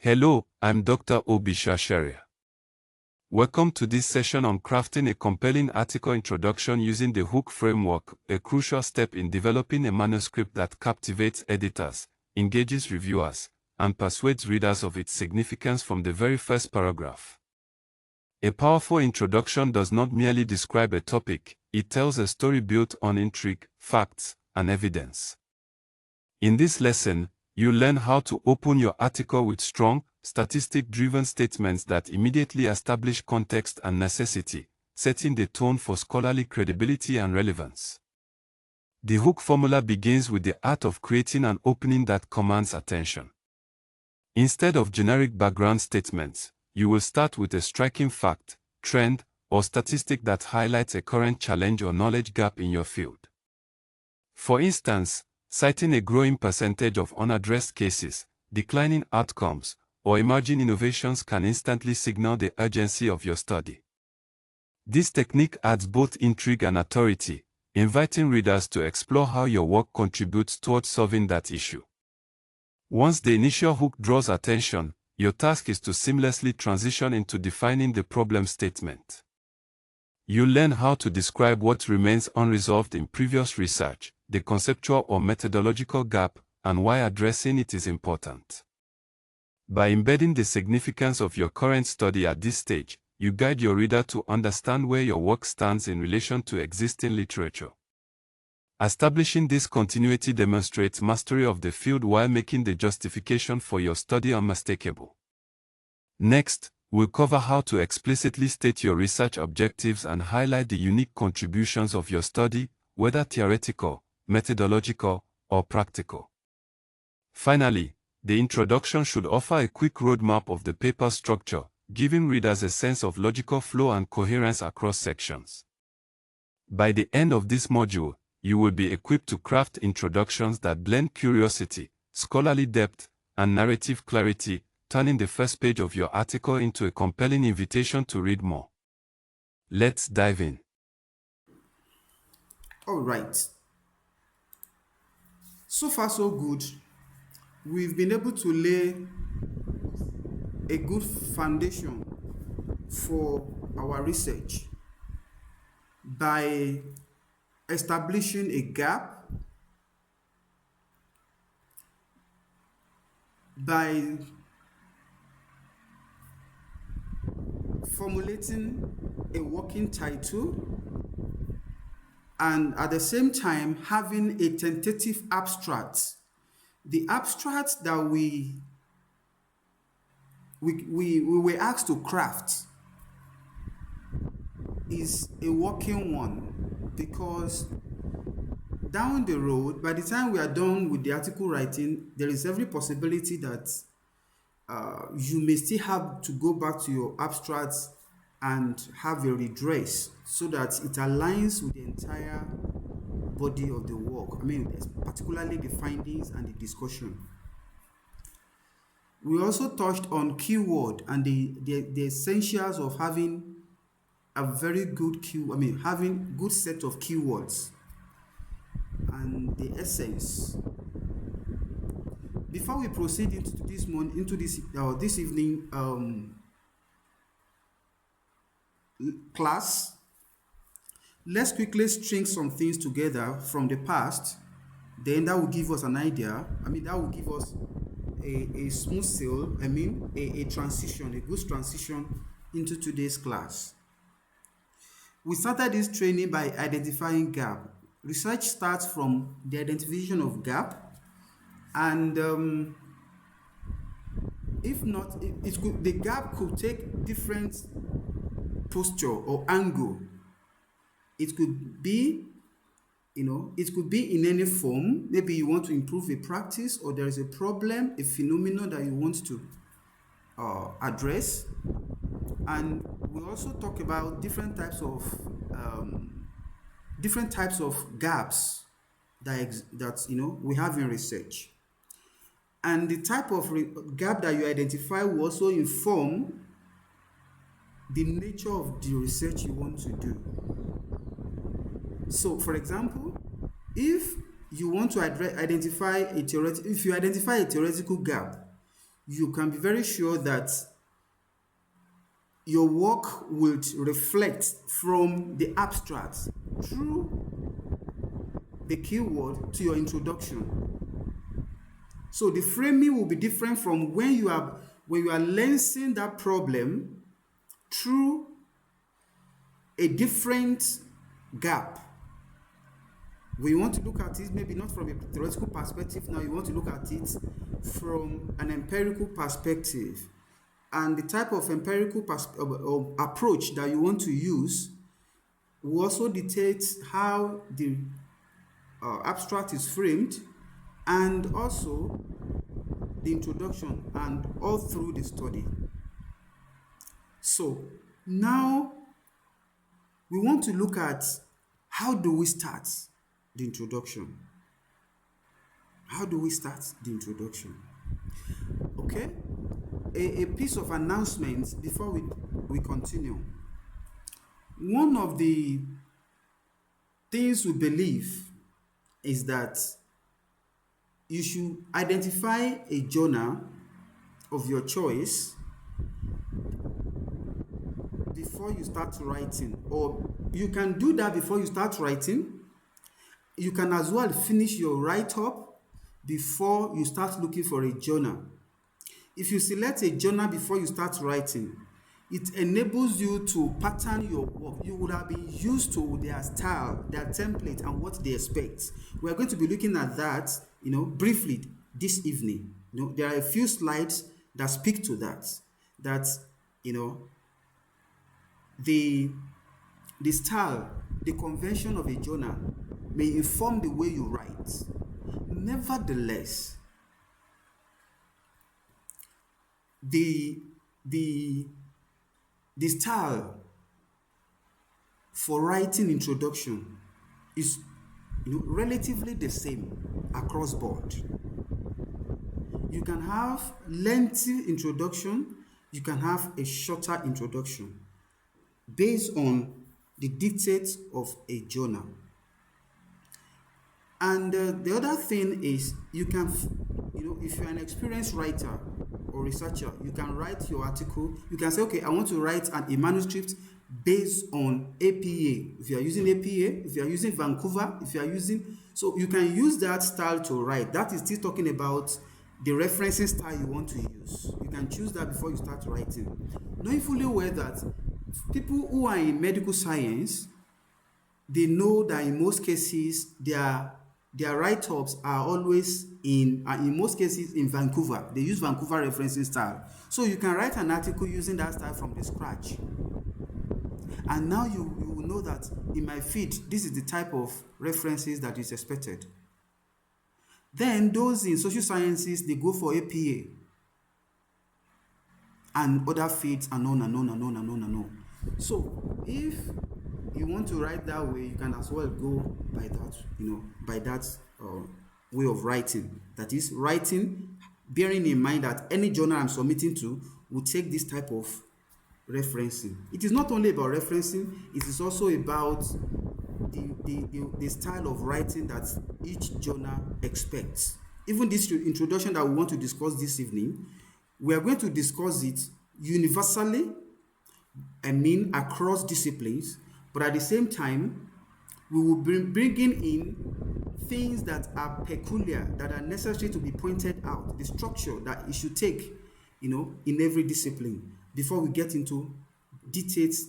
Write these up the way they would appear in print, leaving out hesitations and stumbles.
Hello, I'm Dr. Obisha Sharia. Welcome to this session on crafting a compelling article introduction using the Hook framework, a crucial step in developing a manuscript that captivates editors, engages reviewers, and persuades readers of its significance from the very first paragraph. A powerful introduction does not merely describe a topic, it tells a story built on intrigue, facts, and evidence. In this lesson, you learn how to open your article with strong, statistic-driven statements that immediately establish context and necessity, setting the tone for scholarly credibility and relevance. The Hook formula begins with the art of creating an opening that commands attention. Instead of generic background statements, you will start with a striking fact, trend, or statistic that highlights a current challenge or knowledge gap in your field. For instance, citing a growing percentage of unaddressed cases, declining outcomes, or emerging innovations can instantly signal the urgency of your study. This technique adds both intrigue and authority, inviting readers to explore how your work contributes towards solving that issue. Once the initial hook draws attention, your task is to seamlessly transition into defining the problem statement. You learn how to describe what remains unresolved in previous research, the conceptual or methodological gap, and why addressing it is important. By embedding the significance of your current study at this stage, you guide your reader to understand where your work stands in relation to existing literature. Establishing this continuity demonstrates mastery of the field while making the justification for your study unmistakable. Next, we'll cover how to explicitly state your research objectives and highlight the unique contributions of your study, whether theoretical, methodological, or practical. Finally, the introduction should offer a quick roadmap of the paper structure, giving readers a sense of logical flow and coherence across sections. By the end of this module, you will be equipped to craft introductions that blend curiosity, scholarly depth, and narrative clarity, turning the first page of your article into a compelling invitation to read more. Let's dive in. All right. So far, so good. We've been able to lay a good foundation for our research by establishing a gap, by formulating a working title, and at the same time having a tentative abstract. The abstract that we were asked to craft is a working one, because down the road, by the time we are done with the article writing, there is every possibility that you may still have to go back to your abstracts and have a redress so that it aligns with the entire body of the work. I mean, particularly the findings and the discussion. We also touched on keyword and the essentials of having a very good having good set of keywords and the essence. Before we proceed into this evening class, let's quickly string some things together from the past. Then that will give us an idea. That will give us a smooth sail. A transition, a good transition into today's class. We started this training by identifying gap. Research starts from the identification of gap, and if not, the gap could take different posture or angle. It could be, it could be in any form. Maybe you want to improve a practice, or there is a problem, a phenomenon that you want to address. And we also talk about different types of gaps that we have in research. And the type of gap that you identify will also inform the nature of the research you want to do. So, for example, if you want to identify a theoretical gap, you can be very sure that your work will reflect from the abstract through the keyword to your introduction. So the framing will be different from when you are lensing that problem through a different gap. We want to look at it maybe not from a theoretical perspective now, you want to look at it from an empirical perspective. And the type of empirical approach that you want to use will also dictate how the abstract is framed, and also the introduction and all through the study. So now we want to look at how do we start the introduction. How do we start the introduction? Okay, a piece of announcement before we continue. One of the things we believe is that you should identify a journal of your choice before you start writing, or you can do that before you start writing. You can as well finish your write-up before you start looking for a journal. If you select a journal before you start writing, it enables you to pattern your work. You would have been used to their style, their template, and what they expect. We are going to be looking at that, briefly this evening. There are a few slides that speak to that. That, the style, the convention of a journal may inform the way you write. Nevertheless, the style for writing introduction is relatively the same across board. You can have lengthy introduction, you can have a shorter introduction based on the dictates of a journal. And the other thing is, you can, if you're an experienced writer or researcher, you can write your article. You can say, okay, I want to write a manuscript based on APA. If you are using APA, if you are using Vancouver, so you can use that style to write. That is still talking about the referencing style you want to use. You can choose that before you start writing. Knowing fully well that people who are in medical science, they know that in most cases their write-ups are always in most cases in Vancouver. They use Vancouver referencing style. So you can write an article using that style from the scratch. And now you will know that in my feed, this is the type of references that is expected. Then those in social sciences, they go for APA and other feeds and on and on and on and on and on. So if you want to write that way, you can as well go by that, way of writing. That is, writing, bearing in mind that any journal I'm submitting to will take this type of referencing. It is not only about referencing, it is also about the style of writing that each journal expects. Even this introduction that we want to discuss this evening, we are going to discuss it universally, across disciplines, but at the same time, we will be bringing in things that are peculiar, that are necessary to be pointed out, the structure that it should take, in every discipline, before we get into details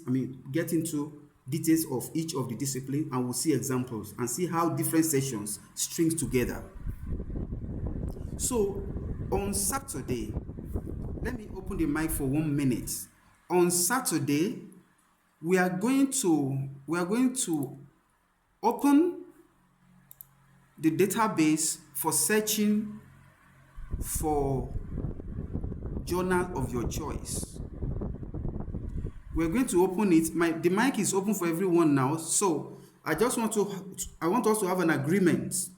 of each of the discipline, and we'll see examples and see how different sessions strings together. So on Saturday, let me open the mic for 1 minute. On Saturday, we are going to open the database for searching for journal of your choice. We're going to open it. The mic is open for everyone now. So I want us to have an agreement.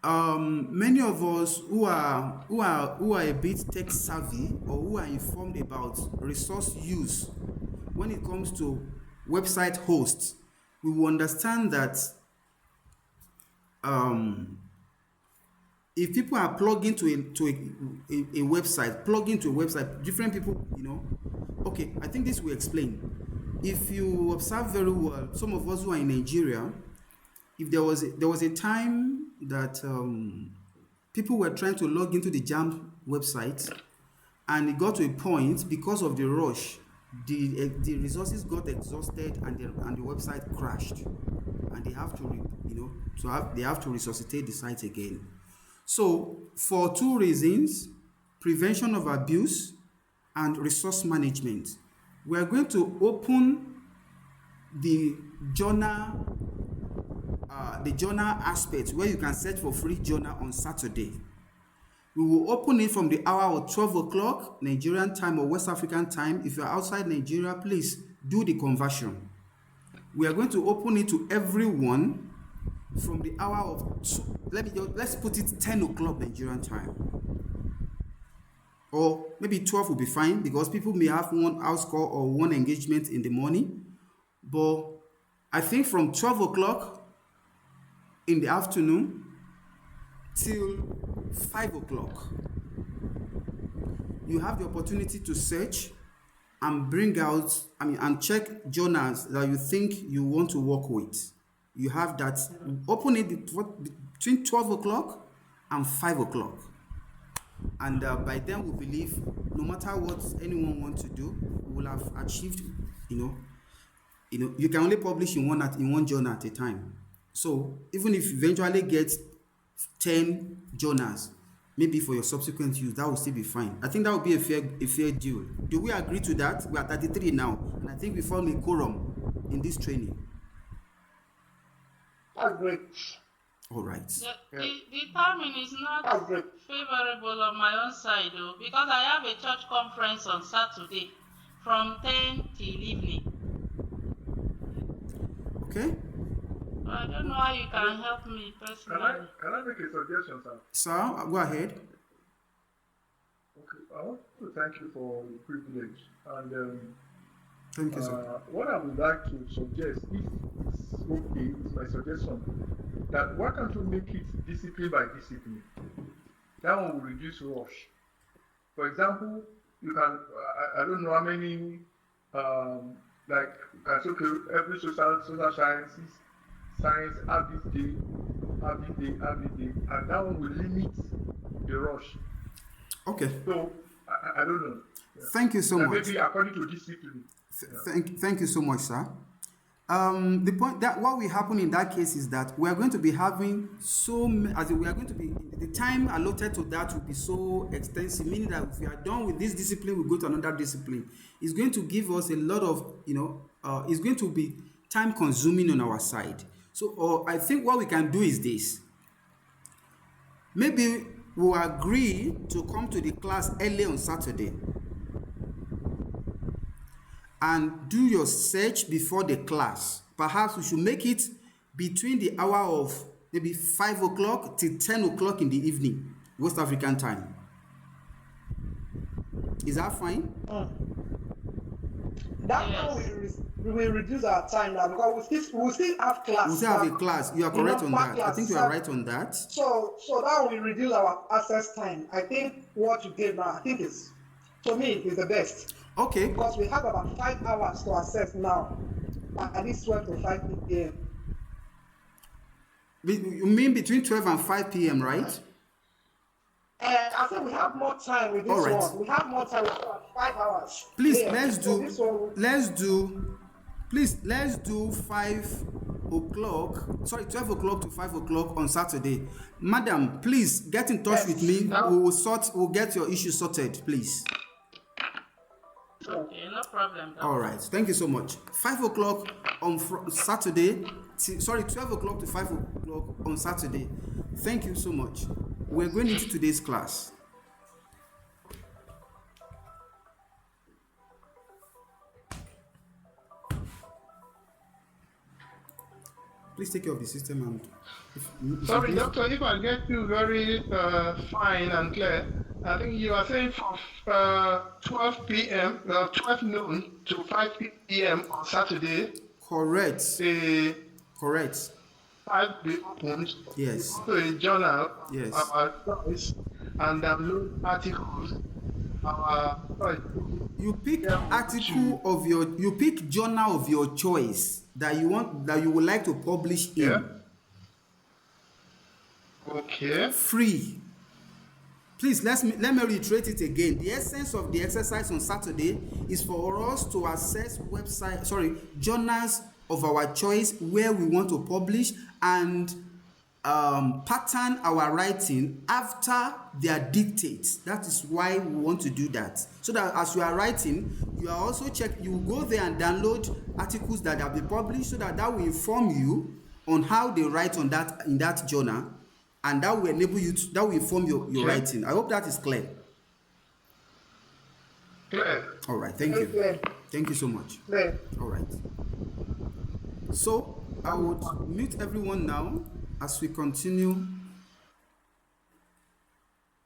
Many of us who are a bit tech savvy, or who are informed about resource use when it comes to website hosts, we will understand that if people are plugged into a website, different people, okay, I think this will explain. If you observe very well, some of us who are in Nigeria, if there was a time that people were trying to log into the JAMB website, and it got to a point because of the rush, the resources got exhausted, and the website crashed, and they have to they have to resuscitate the site again. So for two reasons, prevention of abuse and resource management, we are going to open the journal aspect where you can search for free journal on Saturday. We will open it from the hour of 12 o'clock Nigerian time or West African time. If you're outside Nigeria, please do the conversion. We are going to open it to everyone from the hour of, let's put it 10 o'clock Nigerian time. Or maybe 12 will be fine, because people may have one house call or one engagement in the morning. But I think from 12 o'clock in the afternoon till 5 o'clock, you have the opportunity to search and bring out, and check journals that you think you want to work with. You have that. Open it between 12 o'clock and 5 o'clock. And by then, we believe no matter what anyone wants to do, we will have achieved, you can only publish in one journal at a time. So even if you eventually get 10 journals, maybe for your subsequent use, that will still be fine. I think that would be a fair deal. Do we agree to that? We are 33 now, and I think we form a quorum in this training. That's great. All right. The timing is not favorable on my own side, though, because I have a church conference on Saturday from 10 till evening. Okay. I don't know how you can help me personally. Can I make a suggestion, sir? Sir, go ahead. Okay, I want to thank you for the privilege. And thank you, sir. What I would like to suggest, if it's okay, it's my suggestion, that why can't you make it discipline by discipline? That one will reduce rush. For example, you can, I don't know how many, like, you can say, okay, every social sciences, science, have this day, and that one will limit the rush. Okay. So, I don't know. Yeah. Thank you so much. Maybe according to discipline. Thank you so much, sir. The point that what will happen in that case is that we are going to be having the time allotted to that will be so extensive, meaning that if we are done with this discipline, we go to another discipline. It's going to give us a lot of, it's going to be time consuming on our side. So I think what we can do is this. Maybe we'll agree to come to the class early on Saturday and do your search before the class. Perhaps we should make it between the hour of maybe 5 o'clock till 10 o'clock in the evening, West African time. Is that fine? That yes. We will reduce our time now, because we'll still have class. We'll still have a class. You are correct on that. I think you are right on that. So that will reduce our access time. I think what you gave now, I think to me, is the best. Okay. Because we have about 5 hours to access now, at least 12 to 5 p.m. You mean between 12 and 5 p.m., right? And I think we have more time with this one. We have more time with 5 hours. Please, yeah. let's do 5 o'clock. Sorry, 12 o'clock to 5 o'clock on Saturday. Madam, please get in touch with me. We'll get your issue sorted, please. Okay, no problem. All right, thank you so much. 5 o'clock on Saturday. 12 o'clock to 5 o'clock on Saturday. Thank you so much. We're going into today's class. Please take care of the system and. Sorry, doctor, if I get you very fine and clear, I think you are saying from 12 p.m., 12 noon to 5 p.m. on Saturday. Correct. Correct. site be opened, Yes. go to a journal, Yes. our choice, and download articles, our choice. You pick Yeah, article of your, you pick journal of your choice that you want, that you would like to publish yeah. in. Okay. Free. Please let me reiterate it again. The essence of the exercise on Saturday is for us to access journals of our choice where we want to publish and pattern our writing after their dictates. That is why we want to do that. So that as you are writing, you are also you go there and download articles that have been published, so that will inform you on how they write on that in that journal, and that will enable you to, that will inform your Okay. writing. I hope that is clear. Clear. All right, thank you. Clear. Thank you so much. Clear. All right. So I would mute everyone now as we continue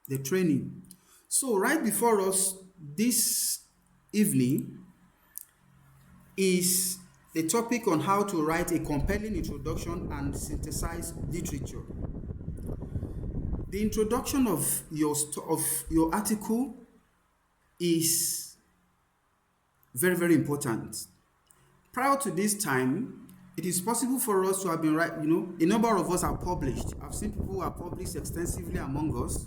the training. So right before us this evening is the topic on how to write a compelling introduction and synthesize literature. The introduction of your article is very, very important. Prior to this time, it is possible for us to have been writing, a number of us are published. I've seen people who are published extensively among us,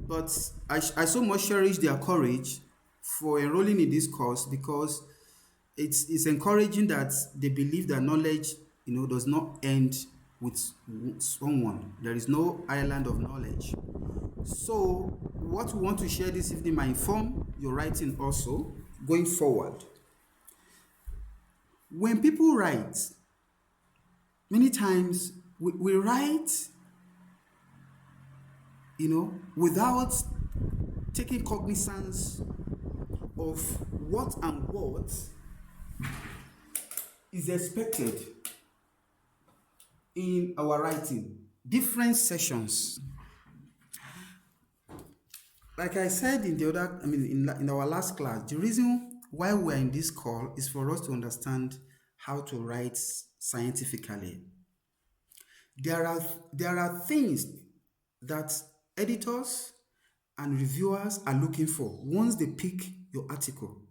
but I so much cherish their courage for enrolling in this course, because it's encouraging that they believe that knowledge, does not end with someone. There is no island of knowledge. So what we want to share this evening might inform your writing also going forward. When people write, many times we write, without taking cognizance of what is expected in our writing. Different sessions. Like I said in our last class, the reason why we're in this call is for us to understand how to write scientifically. There are things that editors and reviewers are looking for once they pick your article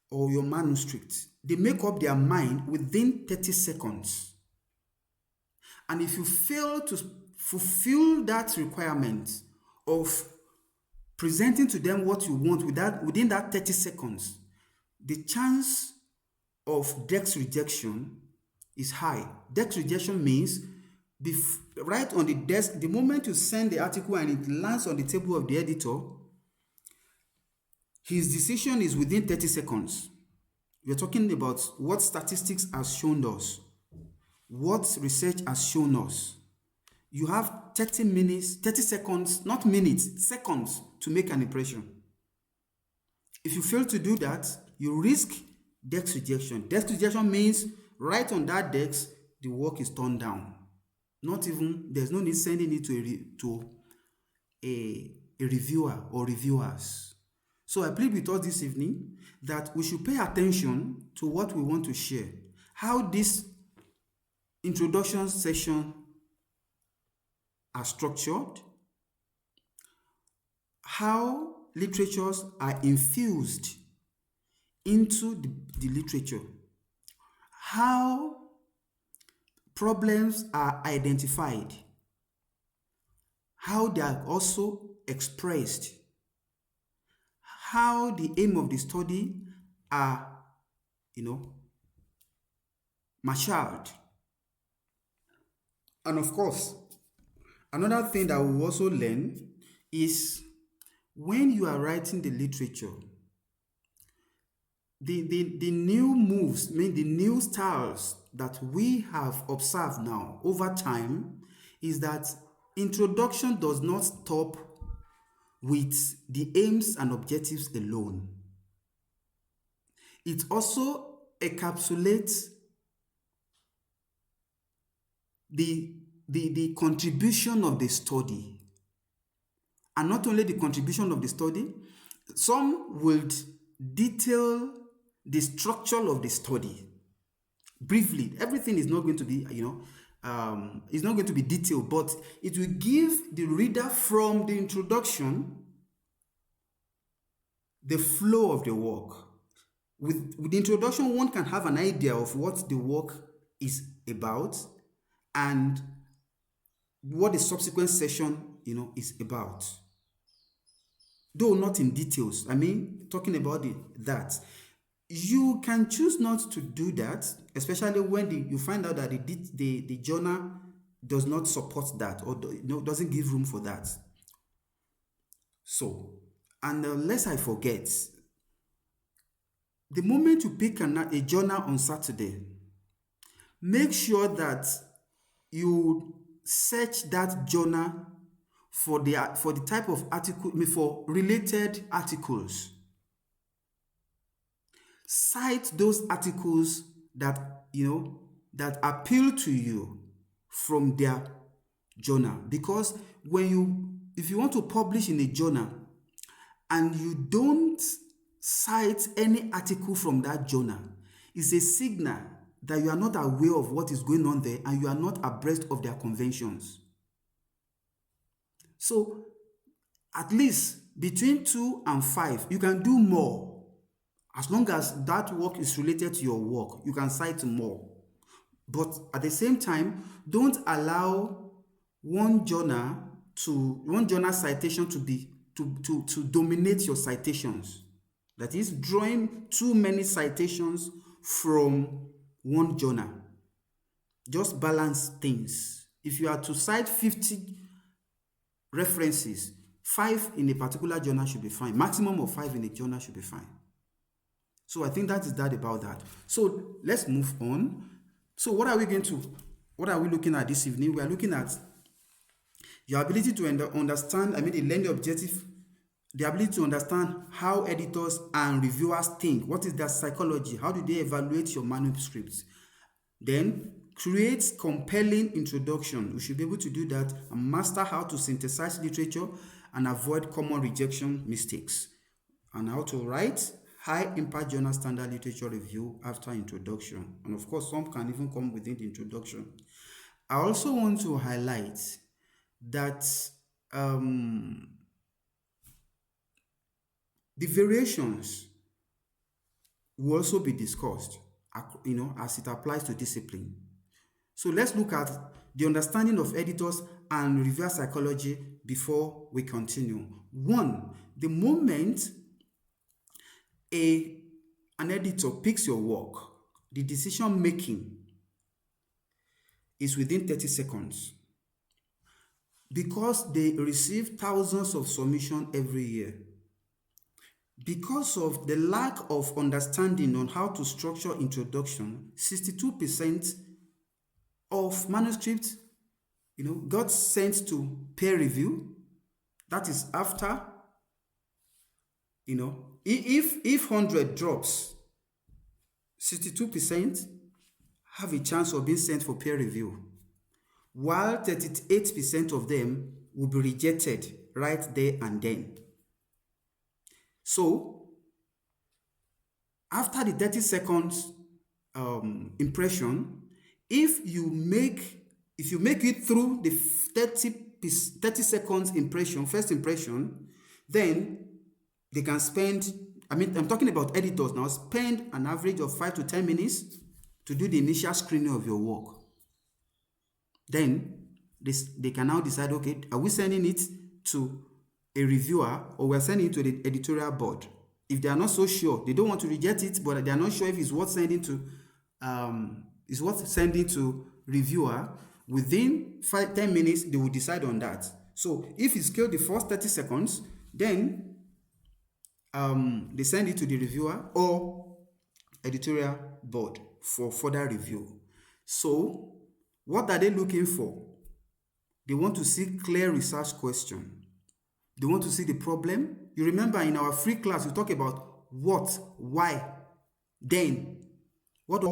or your manuscript. They make up their mind within 30 seconds. And if you fail to fulfill that requirement of presenting to them what you want within that 30 seconds, the chance of desk rejection is high. Desk rejection means right on the desk, the moment you send the article and it lands on the table of the editor, his decision is within 30 seconds. We're talking about what statistics has shown us, what research has shown us. You have 30 seconds, not minutes, seconds to make an impression. If you fail to do that, you risk desk rejection. Desk rejection means right on that desk, the work is turned down. There's no need sending it to a reviewer or reviewers. So I plead with us this evening that we should pay attention to what we want to share. How this introduction session are structured, how literatures are infused into the literature, how problems are identified, how they are also expressed, how the aim of the study are, marshaled. And of course, another thing that we also learn is when you are writing the literature, the new moves, the new styles that we have observed now over time is that introduction does not stop with the aims and objectives alone. It also encapsulates the contribution of the study. And not only the contribution of the study, some will detail the structure of the study. briefly. Everything is not going to be, it's not going to be detailed, but it will give the reader from the introduction the flow of the work. With the introduction, one can have an idea of what the work is about and what the subsequent session, is about. Though not in details. I mean, talking about that. You can choose not to do that, especially when you find out that the journal does not support that or doesn't give room for that. So, and unless I forget, the moment you pick a journal on Saturday, make sure that you search that journal for the type of article, for related articles. Cite those articles that that appeal to you from their journal, because if you want to publish in a journal and you don't cite any article from that journal, it's a signal that you are not aware of what is going on there and you are not abreast of their conventions. So at least between 2 and 5, you can do more. As long as that work is related to your work, you can cite more. But at the same time, don't allow one journal citation to dominate your citations. That is, drawing too many citations from one journal. Just balance things. If you are to cite 50 references, 5 in a particular journal should be fine. Maximum of 5 in a journal should be fine. So I think that is that about that. So let's move on. So what are we looking at this evening? We are looking at your ability to understand, the learning objective, the ability to understand how editors and reviewers think. What is their psychology? How do they evaluate your manuscripts? Then create compelling introduction. We should be able to do that and master how to synthesize literature and avoid common rejection mistakes. And how to write high impact journal standard literature review after introduction. And of course, some can even come within the introduction. I also want to highlight that the variations will also be discussed, as it applies to discipline. So let's look at the understanding of editors and reviewer psychology before we continue. 1, the moment an editor picks your work, the decision making is within 30 seconds. Because they receive thousands of submissions every year. Because of the lack of understanding on how to structure introduction, 62% of manuscripts, got sent to peer review. That is after, if 100 drops, 62% have a chance of being sent for peer review, while 38% of them will be rejected right there and then. So, after the 30 seconds impression, if you make it through the 30 seconds impression, first impression, then they can spend, I'm talking about editors now, spend an average of 5 to 10 minutes to do the initial screening of your work. Then they can now decide, okay, are we sending it to a reviewer or we're sending it to the editorial board? If they are not so sure, they don't want to reject it, but they are not sure if it's worth sending to reviewer, within 5-10 minutes, they will decide on that. So if it's killed the first 30 seconds, then they send it to the reviewer or editorial board for further review. So what are they looking for? They want to see clear research question. They want to see the problem. You remember in our free class, we talk about what, why, then, what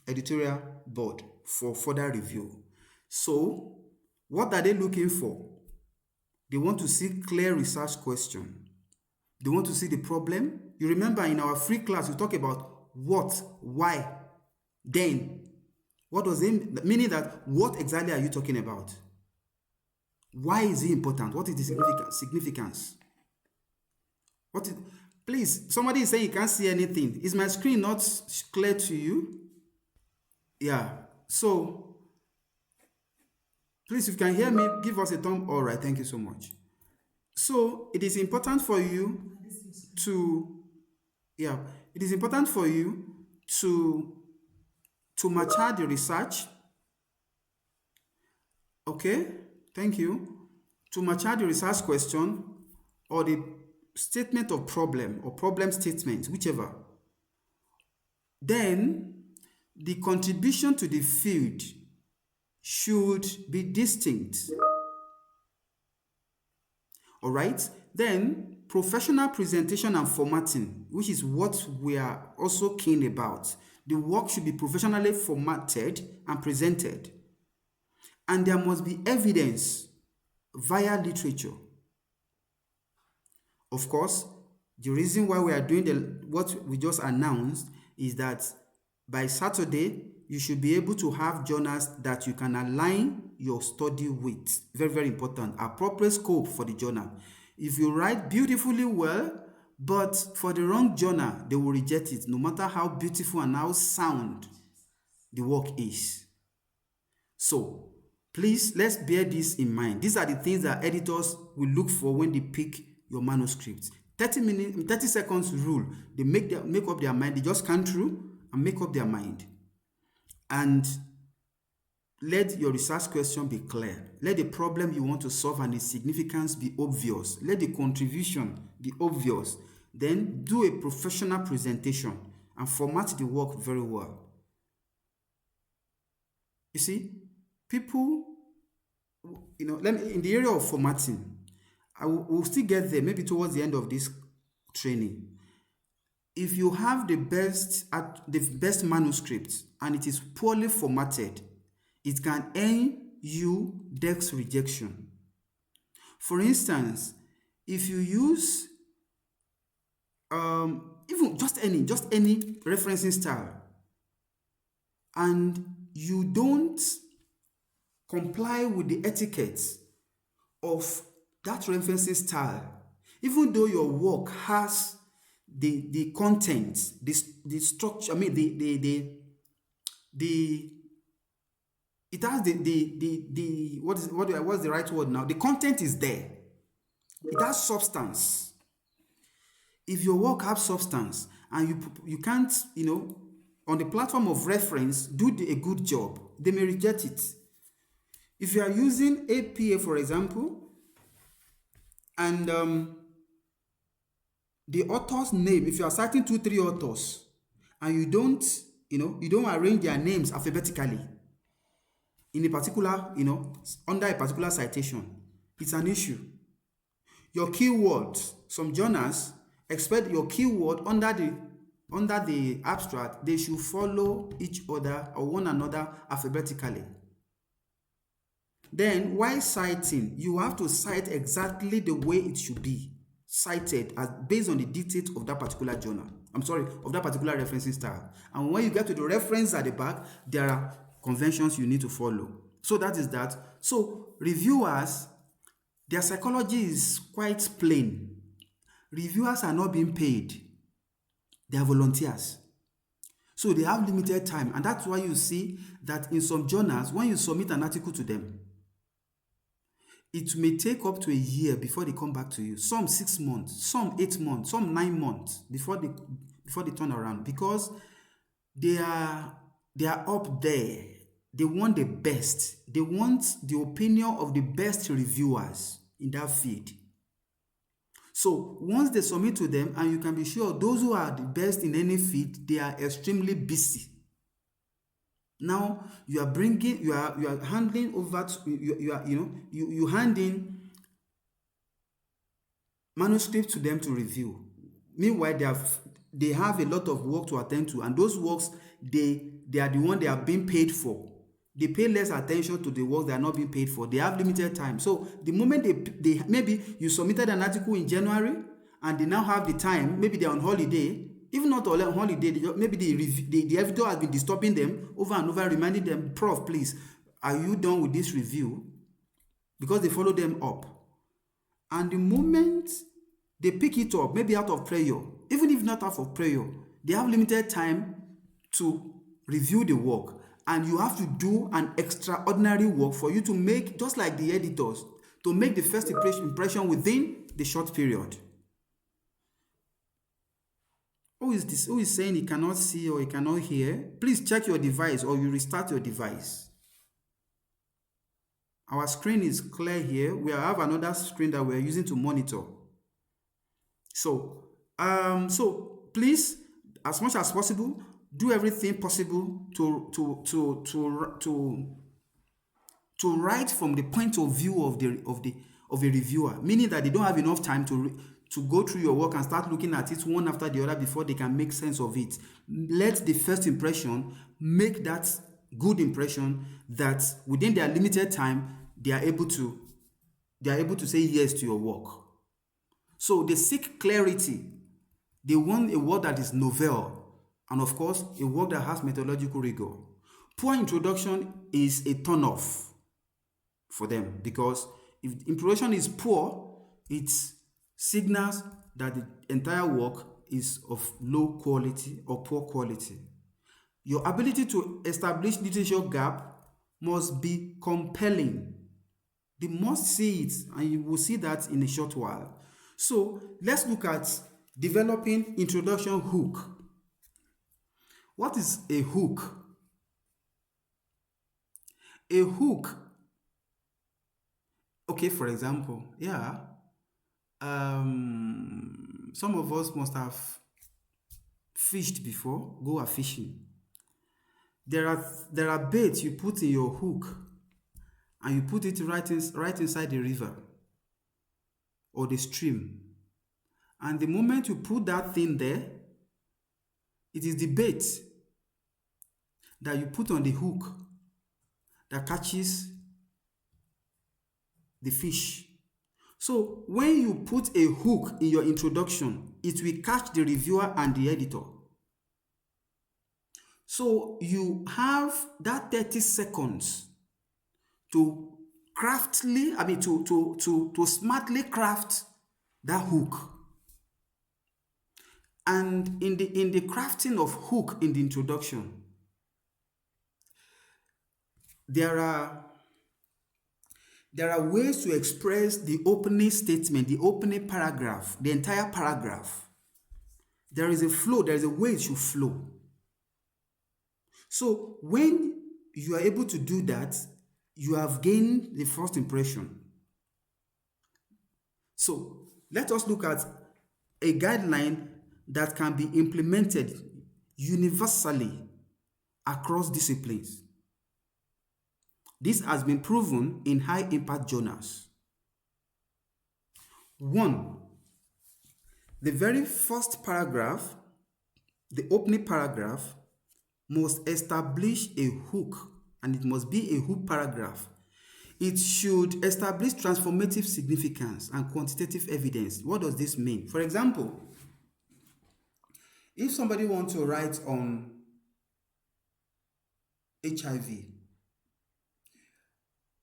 editorial board for further review. So, what are they looking for? They want to see clear research question. They want to see the problem. You remember in our free class, we talk about what, why, then what does it meaning that what exactly are you talking about? Why is it important? What is the significance? What is, please, somebody is saying you can't see anything. Is my screen not clear to you? Yeah. So please, if you can hear me, give us a thumb. All right, thank you so much. So it is important for you to, it is important for you to mature the research. Okay, thank you. To mature the research question or the statement of problem or problem statement, whichever. Then the contribution to the field should be distinct. All right, then professional presentation and formatting, which is what we are also keen about. The work should be professionally formatted and presented. And there must be evidence via literature. Of course, the reason why we are doing what we just announced is that by Saturday, you should be able to have journals that you can align your study with. Very, very important. Appropriate scope for the journal. If you write beautifully well, but for the wrong journal, they will reject it, no matter how beautiful and how sound the work is. So, please, let's bear this in mind. These are the things that editors will look for when they pick your manuscript. 30 seconds rule. They make up their mind. They just scan through and make up their mind. And let your research question be clear. Let the problem you want to solve and its significance be obvious. Let the contribution be obvious. Then do a professional presentation and format the work very well. You see, people, in the area of formatting, we'll still get there maybe towards the end of this training. If you have the best manuscript and it is poorly formatted, it can earn you desk rejection. For instance, if you use even just any referencing style and you don't comply with the etiquette of that referencing style, even though your work has the content, the structure, it has what's the right word now? The content is there. It has substance. If your work has substance and you can't, on the platform of reference, do a good job, they may reject it. If you are using APA, for example, and the author's name, if you are citing 2-3 authors, and you don't arrange their names alphabetically in a particular, under a particular citation, it's an issue. Your keywords, some journals expect your keyword under the abstract, they should follow each other or one another alphabetically. Then, while citing, you have to cite exactly the way it should be cited based on the dictate of that particular journal. Of that particular referencing style. And when you get to the reference at the back, there are conventions you need to follow. So that is that. So reviewers, their psychology is quite plain. Reviewers are not being paid. They are volunteers. So they have limited time. And that's why you see that in some journals, when you submit an article to them, it may take up to a year before they come back to you. Some 6 months, some 8 months, some 9 months before they turn around, because they are up there. They want the best. They want the opinion of the best reviewers in that field. So once they submit to them, and you can be sure those who are the best in any field, they are extremely busy. Now you are handing over to you handing manuscripts to them to review. Meanwhile, they have a lot of work to attend to, and those works they are the one they are being paid for. They pay less attention to the work they are not being paid for. They have limited time. So the moment they maybe you submitted an article in January and they now have the time, maybe they're on holiday Even not on holiday, maybe the editor has been disturbing them over and over, reminding them, Prof, please, are you done with this review? Because they follow them up. And the moment they pick it up, maybe out of prayer, even if not out of prayer, they have limited time to review the work. And you have to do an extraordinary work for you to make, just like the editors, to make the first impression within the short period. Who is this? Who is saying he cannot see or he cannot hear? Please check your device or you restart your device. Our screen is clear here. We have another screen that we're using to monitor. So please, as much as possible, do everything possible to write from the point of view of a reviewer, meaning that they don't have enough time to go through your work and start looking at it one after the other before they can make sense of it. Let the first impression make that good impression that within their limited time they are able to say yes to your work. So they seek clarity. They want a work that is novel, and of course a work that has methodological rigor. Poor introduction is a turn off for them, because if introduction is poor, it signals that the entire work is of low quality or poor quality. Your ability to establish literature gap must be compelling. They must see it, and you will see that in a short while. So let's look at developing introduction hook. What is a hook? A hook, okay, for example, some of us must have fished before, go a fishing. There are baits you put in your hook, and you put it right inside the river or the stream. And the moment you put that thing there, it is the bait that you put on the hook that catches the fish. So when you put a hook in your introduction, it will catch the reviewer and the editor. So you have that 30 seconds to smartly craft that hook. And in the crafting of hook in the introduction, there are ways to express the opening statement, the opening paragraph, the entire paragraph. There is a flow, there is a way it should flow. So when you are able to do that, you have gained the first impression. So let us look at a guideline that can be implemented universally across disciplines. This has been proven in high-impact journals. 1, the very first paragraph, the opening paragraph, must establish a hook, and it must be a hook paragraph. It should establish transformative significance and quantitative evidence. What does this mean? For example, if somebody wants to write on HIV,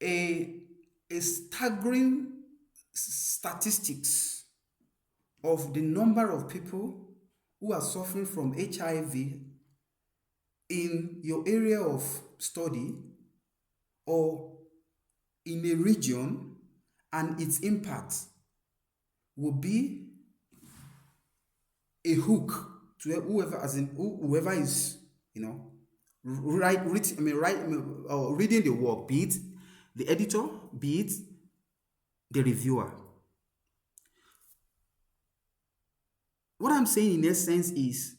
a staggering statistics of the number of people who are suffering from HIV in your area of study or in a region and its impact will be a hook to whoever is, reading the work, be it the editor, be it the reviewer. What I'm saying in essence is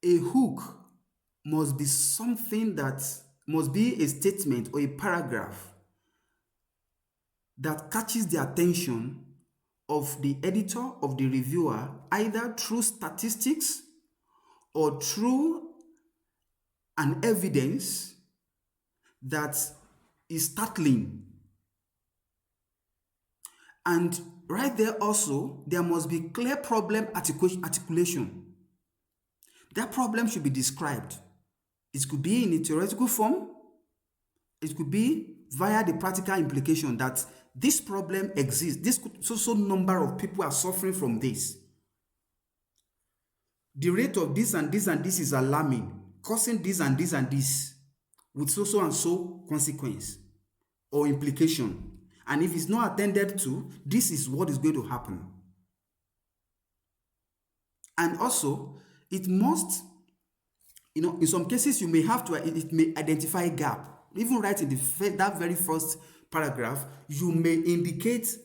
a hook must be something that must be a statement or a paragraph that catches the attention of the editor, of the reviewer, either through statistics or through an evidence that is startling. And right there also, there must be clear problem articulation. That problem should be described. It could be in a theoretical form. It could be via the practical implication that this problem exists. This so number of people are suffering from this. The rate of this and this and this is alarming, causing this and this and this with so and so consequence or implication. And if it's not attended to, this is what is going to happen. And also, it must, in some cases you may have to, it may identify a gap. Even right in that very first paragraph, you may indicate,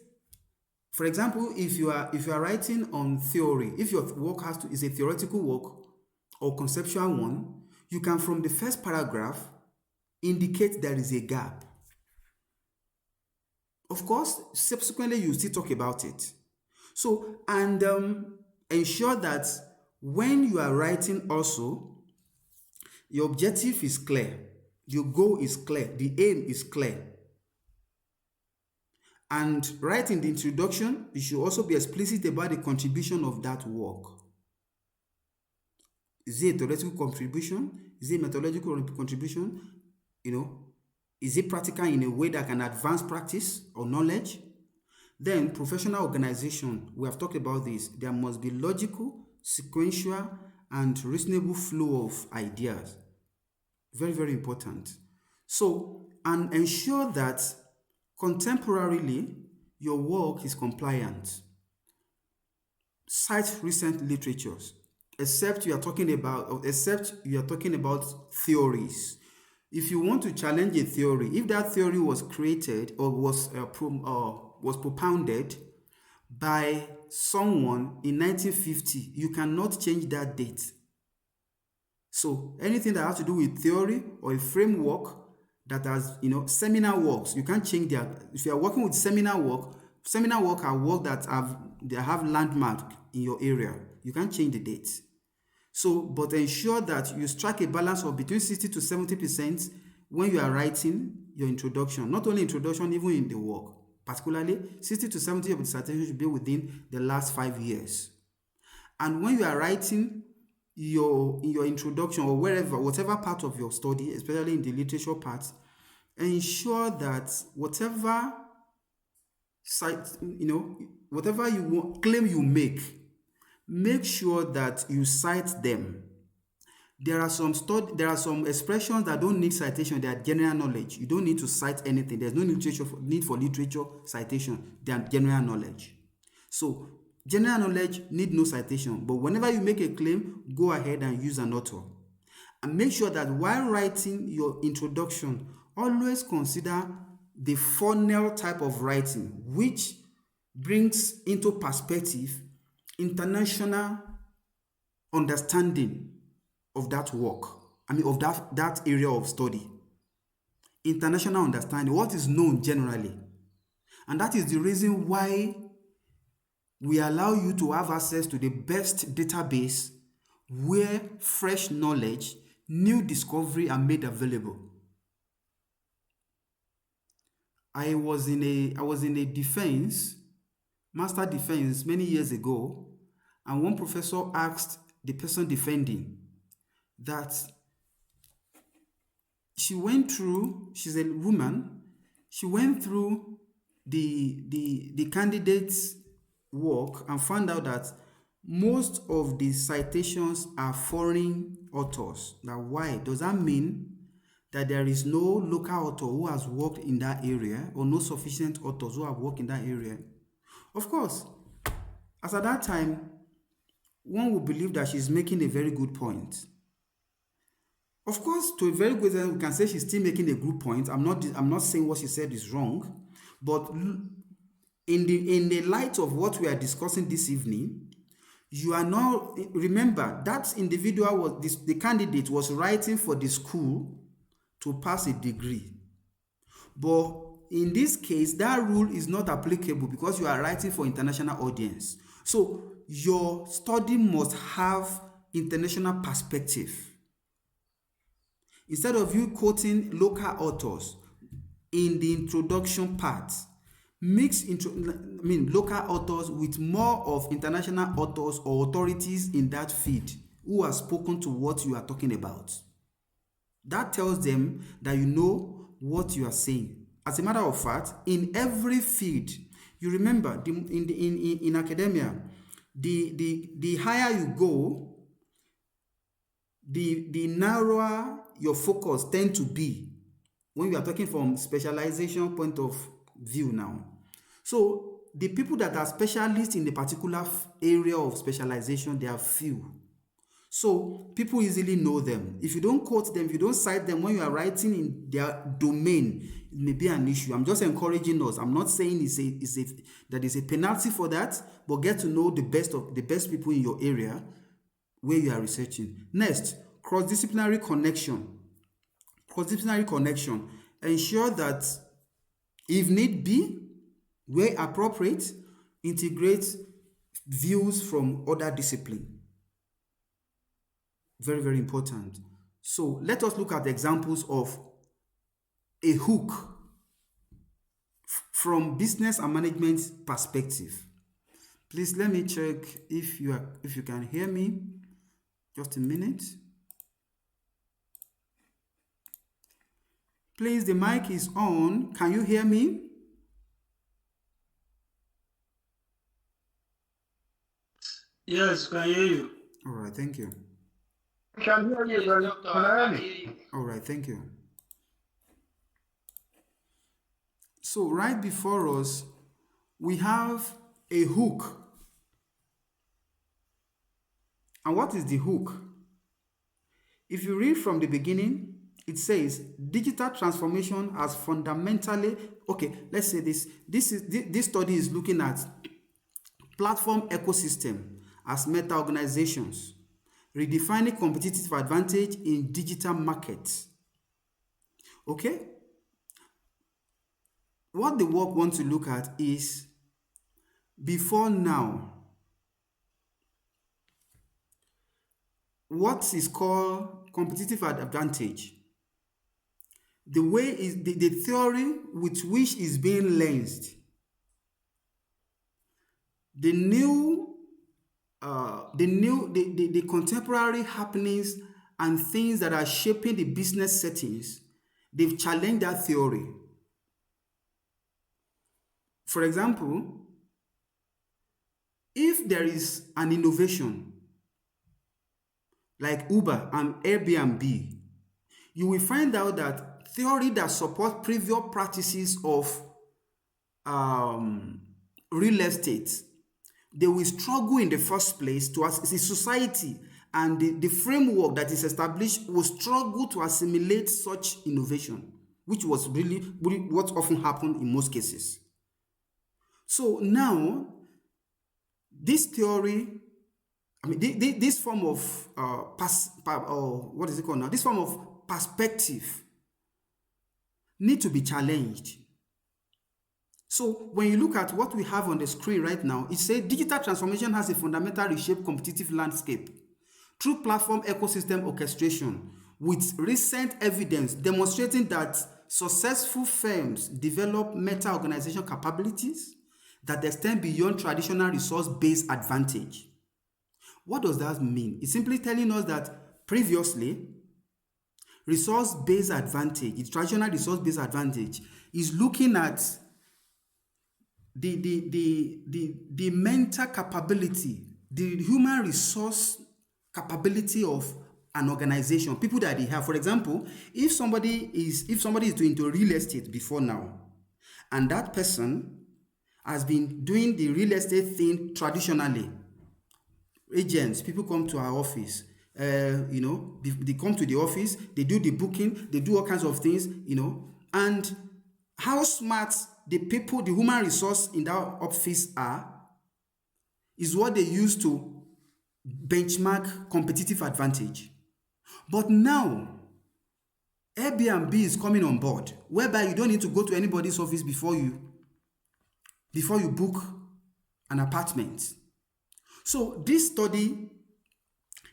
for example, if you are writing on theory, if your work is a theoretical work or conceptual one, you can from the first paragraph indicate there is a gap. Of course, subsequently you still talk about it. So, and ensure that when you are writing also, your objective is clear, your goal is clear, the aim is clear. And right in the introduction, you should also be explicit about the contribution of that work. Is it a theoretical contribution? Is it a methodological contribution? Is it practical in a way that can advance practice or knowledge? Then professional organization, we have talked about this. There must be logical, sequential, and reasonable flow of ideas. Very, very important. So, and ensure that contemporarily your work is compliant. Cite recent literatures, except you are talking about theories. If you want to challenge a theory, if that theory was created or was propounded by someone in 1950, you cannot change that date. So anything that has to do with theory or a framework that has, seminal works, you can't change that. If you are working with seminal work are work that have landmark in your area. You can't change the date. So, but ensure that you strike a balance of between 60 to 70% when you are writing your introduction. Not only introduction, even in the work. Particularly, 60 to 70% of the citation should be within the last 5 years. And when you are writing in your introduction or whatever part of your study, especially in the literature part, ensure that whatever claim you make sure that you cite them. There are some expressions that don't need citation. They are general knowledge. You don't need to cite anything. There's no need for literature citation. They are general knowledge. So general knowledge need no citation. But whenever you make a claim, go ahead and use an author. And make sure that while writing your introduction, always consider the funnel type of writing, which brings into perspective international understanding of that work. Of that area of study. International understanding, what is known generally. And that is the reason why we allow you to have access to the best database where fresh knowledge, new discovery are made available. I was in a master defense many years ago, and one professor asked the person defending that she's a woman, she went through the candidate's work and found out that most of the citations are foreign authors. Now, why? Does that mean that there is no local author who has worked in that area, or no sufficient authors who have worked in that area? Of course, as at that time, one would believe that she's making a very good point. Of course, to a very good extent, we can say she's still making a good point. I'm not saying what she said is wrong, but in the light of what we are discussing this evening, you are now, remember, that individual the candidate was writing for the school to pass a degree. But in this case, that rule is not applicable because you are writing for international audience. So your study must have international perspective. Instead of you quoting local authors in the introduction part, mix local authors with more of international authors or authorities in that field who have spoken to what you are talking about. That tells them that you know what you are saying. As a matter of fact, in every field, you remember in academia, the higher you go, the narrower your focus tend to be when you are talking from specialization point of view now. So the people that are specialists in a particular area of specialization, they are few. So people easily know them. If you don't quote them, if you don't cite them when you are writing in their domain, it may be an issue. I'm just encouraging us. I'm not saying that is a penalty for that, but get to know the best people in your area where you are researching. Next, cross-disciplinary connection. Cross-disciplinary connection. Ensure that if need be, where appropriate, integrate views from other disciplines. Very, very important. So let us look at examples of a hook from business and management perspective. Please let me check if you can hear me. Just a minute. Please, the mic is on. Can you hear me? Yes, can hear you. All right, thank you. Can hear you, Yes, brother. doctor, Can I I can hear hear you. All right, thank you. So right before us, we have a hook. And what is the hook? If you read from the beginning, it says digital transformation has fundamentally, okay, let's say this study is looking at platform ecosystem as meta organizations, redefining competitive advantage in digital markets. Okay? What the work wants to look at is before now, what is called competitive advantage. The way is the theory with which is being lensed. The contemporary happenings and things that are shaping the business settings, they've challenged that theory. For example, if there is an innovation like Uber and Airbnb, you will find out that theory that supports previous practices of real estate, they will struggle in the first place to as a society, and the framework that is established will struggle to assimilate such innovation, which was really what often happened in most cases. So now, this theory, this form of what is it called now? This form of perspective need to be challenged. So when you look at what we have on the screen right now, it says digital transformation has a fundamental reshaped competitive landscape through platform ecosystem orchestration, with recent evidence demonstrating that successful firms develop meta organization capabilities that extend beyond traditional resource-based advantage. What does that mean? It's simply telling us that previously, resource-based advantage, traditional resource-based advantage, is looking at the mental capability, the human resource capability of an organization, people that they have. For example, if somebody is into real estate before now, and that person has been doing the real estate thing traditionally, agents, people come to our office, they come to the office, they do the booking, they do all kinds of things, and how smart the people, the human resource in that office are, is what they use to benchmark competitive advantage. But now, Airbnb is coming on board, whereby you don't need to go to anybody's office before you book an apartment. So this study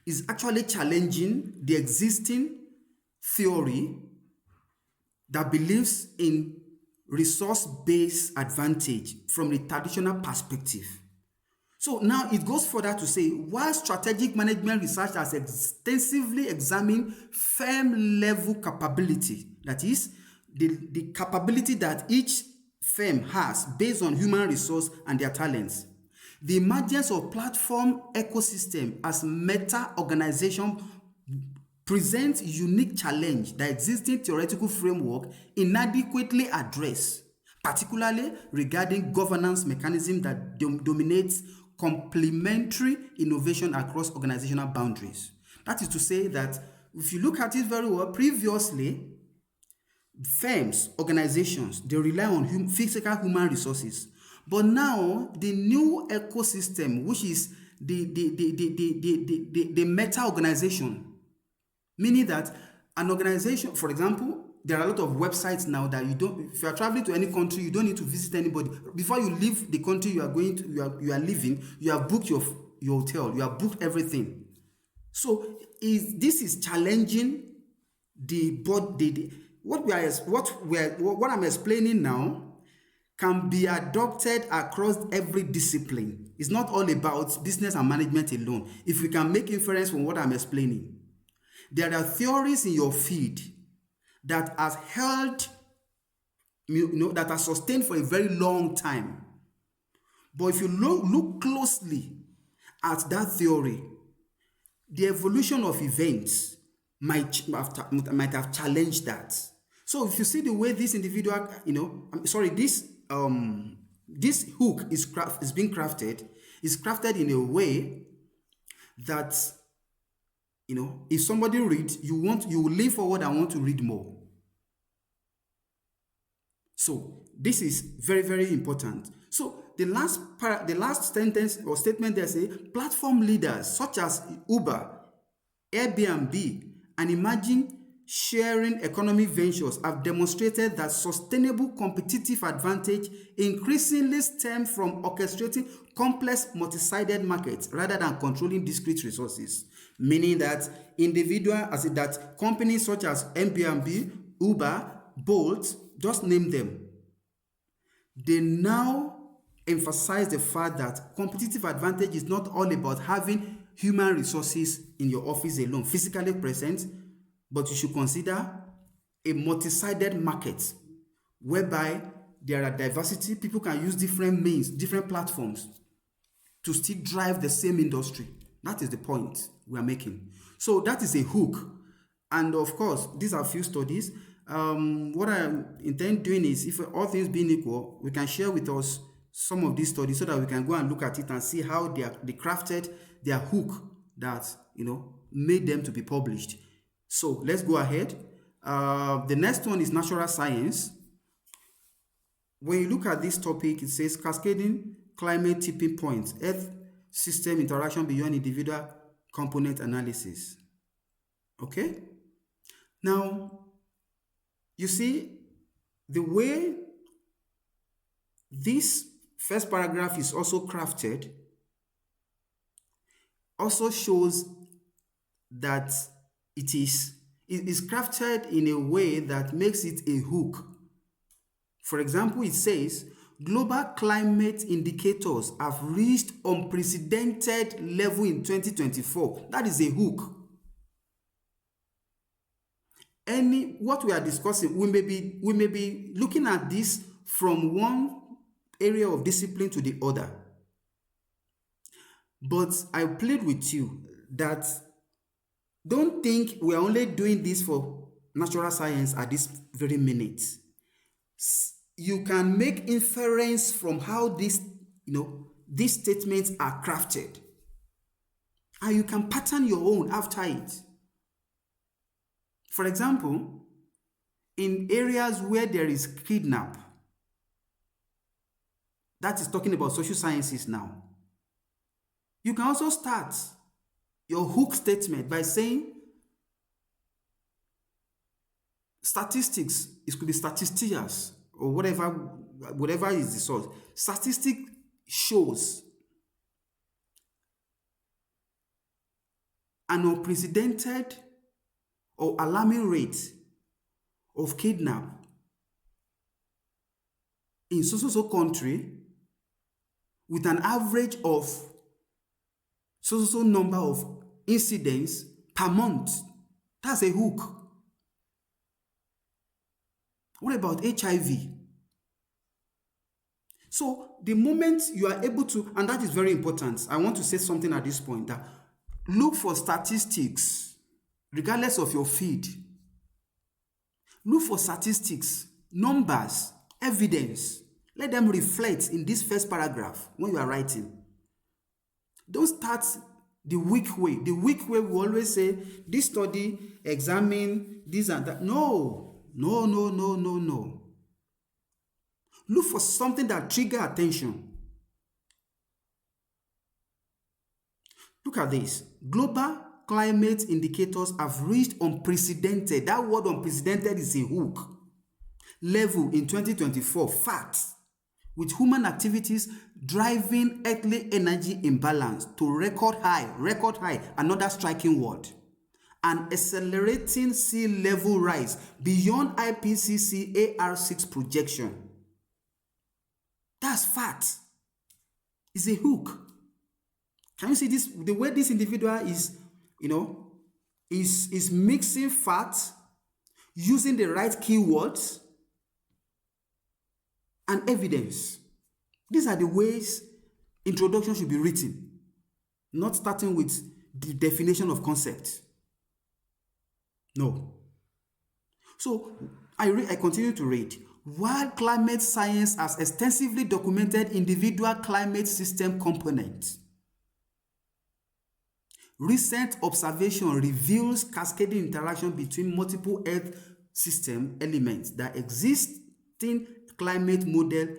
is actually challenging the existing theory that believes in resource-based advantage from a traditional perspective. So now it goes further to say, while strategic management research has extensively examined firm-level capability, that is, the capability that each firm has based on human resource and their talents, the emergence of platform ecosystem as meta-organization presents unique challenge that existing theoretical framework inadequately address, particularly regarding governance mechanism that dominates complementary innovation across organizational boundaries. That is to say that if you look at it very well, previously, firms, organizations, they rely on physical human resources. But now, the new ecosystem, which is the meta organization, meaning that an organization, for example, there are a lot of websites now that if you are traveling to any country, you don't need to visit anybody. Before you leave the country you are leaving, you have booked your hotel, you have booked everything. So this is challenging what I'm explaining now can be adopted across every discipline. It's not all about business and management alone. If we can make inference from what I'm explaining, there are theories in your field that has held, that are sustained for a very long time. But if you look closely at that theory, the evolution of events might have challenged that. So if you see the way this individual, this hook is being crafted, is crafted in a way that, if somebody reads, you will lean forward and want to read more. So this is very, very important. So the last sentence or statement there say platform leaders such as Uber, Airbnb, and emerging sharing economy ventures have demonstrated that sustainable competitive advantage increasingly stems from orchestrating complex multi-sided markets rather than controlling discrete resources. Meaning that that companies such as Airbnb, Uber, Bolt, just name them, they now emphasize the fact that competitive advantage is not all about having human resources in your office alone, physically present, but you should consider a multi-sided market whereby there are diversity, people can use different means, different platforms to still drive the same industry. That is the point we are making. So that is a hook. And of course, these are few studies. What I intend doing is, if all things being equal, we can share with us some of these studies so that we can go and look at it and see how they crafted their hook that made them to be published. So let's go ahead. The next one is natural science. When you look at this topic, it says cascading climate tipping points, Earth system interaction beyond individual component analysis. Okay? Now, you see, the way this first paragraph is also crafted also shows that it is crafted in a way that makes it a hook. For example, it says, global climate indicators have reached unprecedented level in 2024. That is a hook. What we are discussing, we may be looking at this from one area of discipline to the other. But I plead with you that don't think we are only doing this for natural science at this very minute. You can make inference from how these statements are crafted. And you can pattern your own after it. For example, in areas where there is kidnap, that is talking about social sciences now, you can also start your hook statement by saying statistics. It could be statisticians or whatever is the source. Statistic shows an unprecedented or alarming rate of kidnap in so country with an average of so number of incidents per month. That's a hook. What about HIV? So the moment you are able to, and that is very important, I want to say something at this point, that look for statistics regardless of your feed. Look for statistics, numbers, evidence. Let them reflect in this first paragraph when you are writing. Don't start the weak way. The weak way we always say, this study, examine, this and that. No. Look for something that triggers attention. Look at this. Global climate indicators have reached unprecedented, that word unprecedented is a hook, level in 2024, facts, with human activities driving earthly energy imbalance to record high, another striking word, and accelerating sea level rise beyond IPCC AR6 projection. That's fact. It's a hook. Can you see this? The way this individual is, is mixing facts, using the right keywords, and evidence. These are the ways introduction should be written, not starting with the definition of concept. No. So I continue to read. While climate science has extensively documented individual climate system components, recent observation reveals cascading interaction between multiple Earth system elements that existing climate model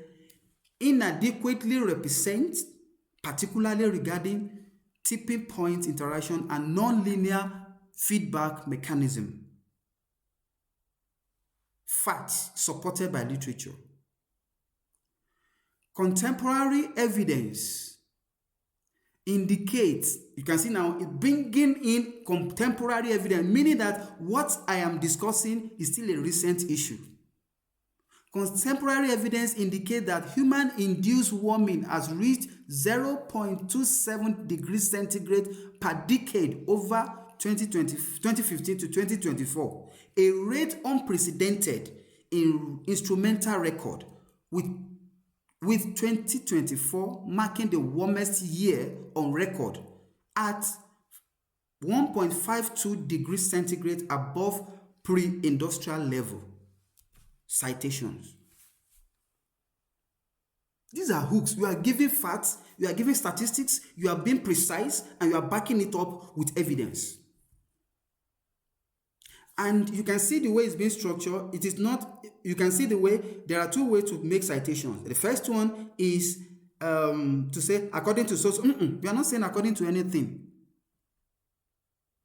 inadequately represent, particularly regarding tipping point interaction and non-linear feedback mechanism. Facts supported by literature. Contemporary evidence indicates, you can see now, bringing in contemporary evidence, meaning that what I am discussing is still a recent issue. Contemporary evidence indicates that human-induced warming has reached 0.27 degrees centigrade per decade over 2015 to 2024, a rate unprecedented in instrumental record, with 2024 marking the warmest year on record at 1.52 degrees centigrade above pre-industrial level. Citations. These are hooks. You are giving facts, you are giving statistics, you are being precise, and you are backing it up with evidence. And you can see the way it's being structured. It is not, you can see the way, there are two ways to make citations. The first one is to say, according to source. You are not saying according to anything.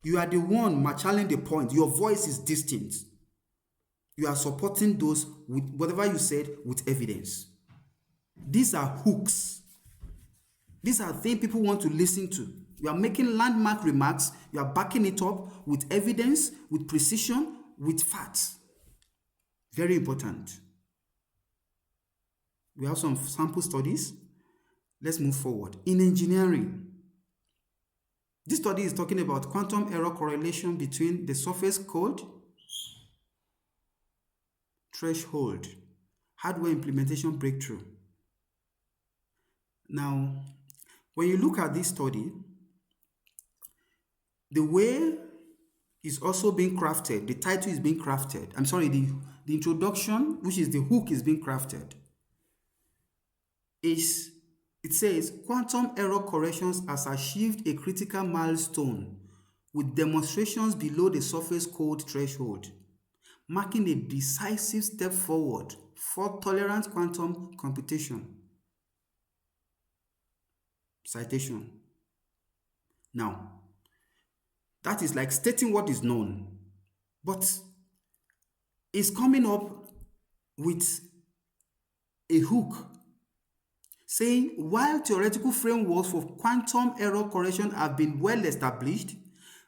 You are the one marshalling the point. Your voice is distinct. You are supporting those with whatever you said with evidence. These are hooks. These are things people want to listen to. You are making landmark remarks. You are backing it up with evidence, with precision, with facts. Very important. We have some sample studies. Let's move forward. In engineering, this study is talking about quantum error correlation between the surface code threshold, hardware implementation breakthrough. Now, when you look at this study, the way is also being crafted, the title is being crafted. I'm sorry, the introduction, which is the hook, is being crafted. It says, quantum error corrections has achieved a critical milestone with demonstrations below the surface code threshold, marking a decisive step forward for tolerant quantum computation. Citation. Now, that is like stating what is known, but it's coming up with a hook saying, while theoretical frameworks for quantum error correction have been well established,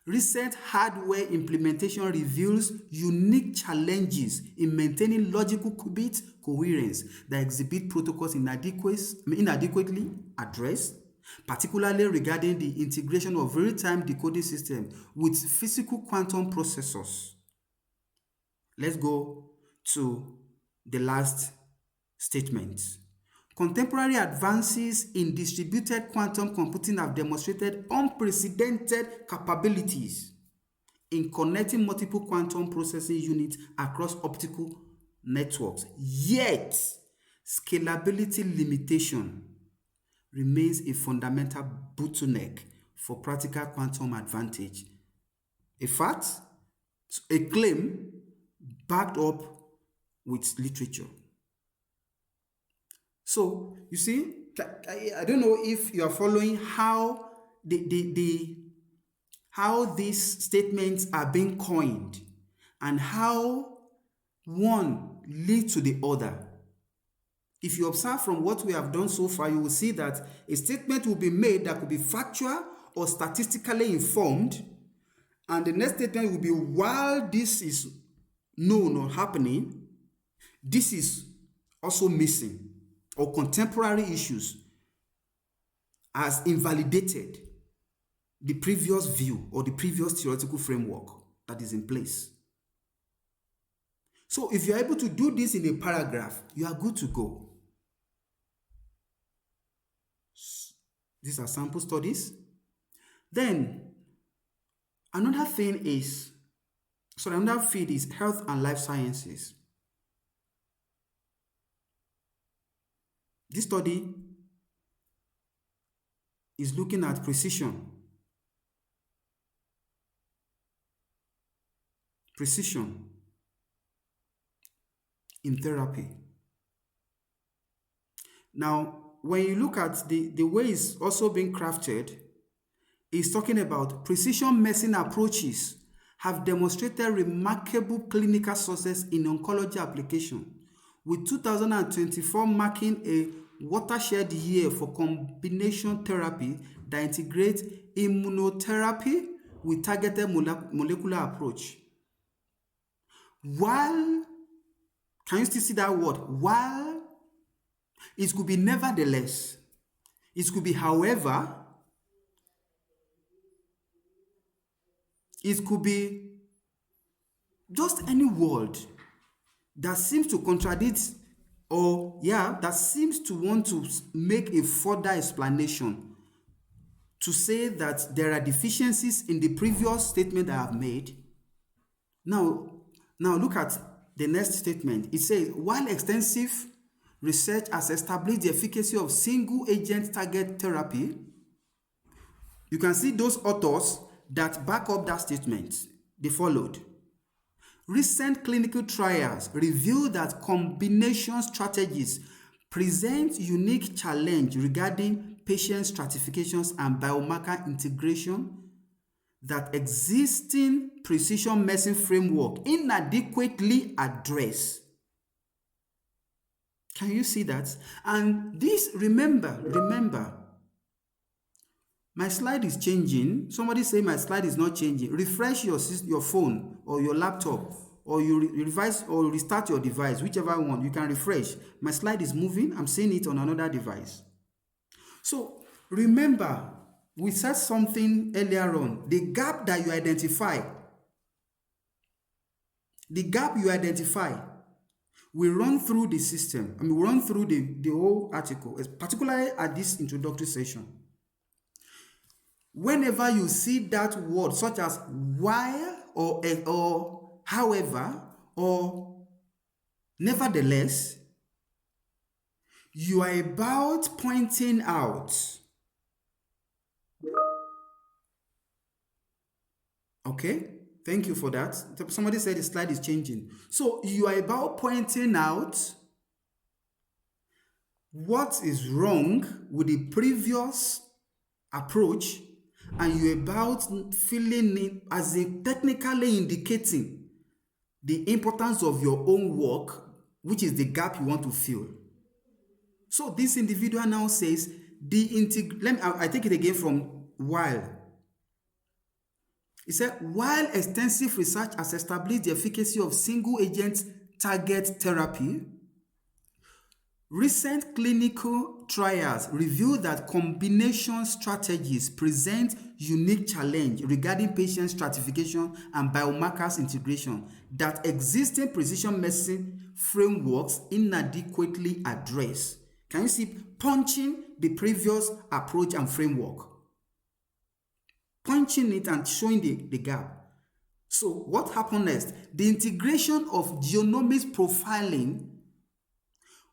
Recent hardware implementation reveals unique challenges in maintaining logical qubit coherence that exhibit protocols inadequately addressed, particularly regarding the integration of real-time decoding systems with physical quantum processors. Let's go to the last statement. Contemporary advances in distributed quantum computing have demonstrated unprecedented capabilities in connecting multiple quantum processing units across optical networks. Yet, scalability limitation remains a fundamental bottleneck for practical quantum advantage. A fact, a claim backed up with literature. So, you see, I don't know if you are following how how these statements are being coined and how one leads to the other. If you observe from what we have done so far, you will see that a statement will be made that could be factual or statistically informed, and the next statement will be, while this is known or happening, this is also missing, or contemporary issues has invalidated the previous view or the previous theoretical framework that is in place. So if you are able to do this in a paragraph, you are good to go. These are sample studies. Then another field is health and life sciences. This study is looking at precision in therapy. Now, when you look at the way it's also being crafted, it's talking about precision medicine approaches have demonstrated remarkable clinical success in oncology application, with 2024 marking a watershed year for combination therapy that integrates immunotherapy with targeted molecular approach. While, can you still see that word? While it could be nevertheless, it could be however, it could be just any word that seems to contradict or that seems to want to make a further explanation to say that there are deficiencies in the previous statement I have made. Now look at the next statement. It says, while extensive research has established the efficacy of single agent target therapy, you can see those authors that back up that statement. They followed. Recent clinical trials reveal that combination strategies present unique challenge regarding patient stratifications and biomarker integration that existing precision medicine framework inadequately address. Can you see that? And this, remember, my slide is changing. Somebody say my slide is not changing. Refresh your phone or your laptop, or you revise or restart your device, whichever one. You can refresh. My slide is moving. I'm seeing it on another device. So remember, we said something earlier on. The gap that you identify, we run through the system. We run through the whole article, particularly at this introductory session. Whenever you see that word, such as while or however or nevertheless, you are about pointing out, okay? Thank you for that. Somebody said the slide is changing. So you are about pointing out what is wrong with the previous approach, and you're about filling it as a technically indicating the importance of your own work, which is the gap you want to fill. So this individual now says I take it again from while. It said, while extensive research has established the efficacy of single-agent target therapy, recent clinical trials reveal that combination strategies present unique challenge regarding patient stratification and biomarkers integration that existing precision medicine frameworks inadequately address. Can you see punching the previous approach and framework? Punching it and showing the gap. So what happened next? The integration of genomics profiling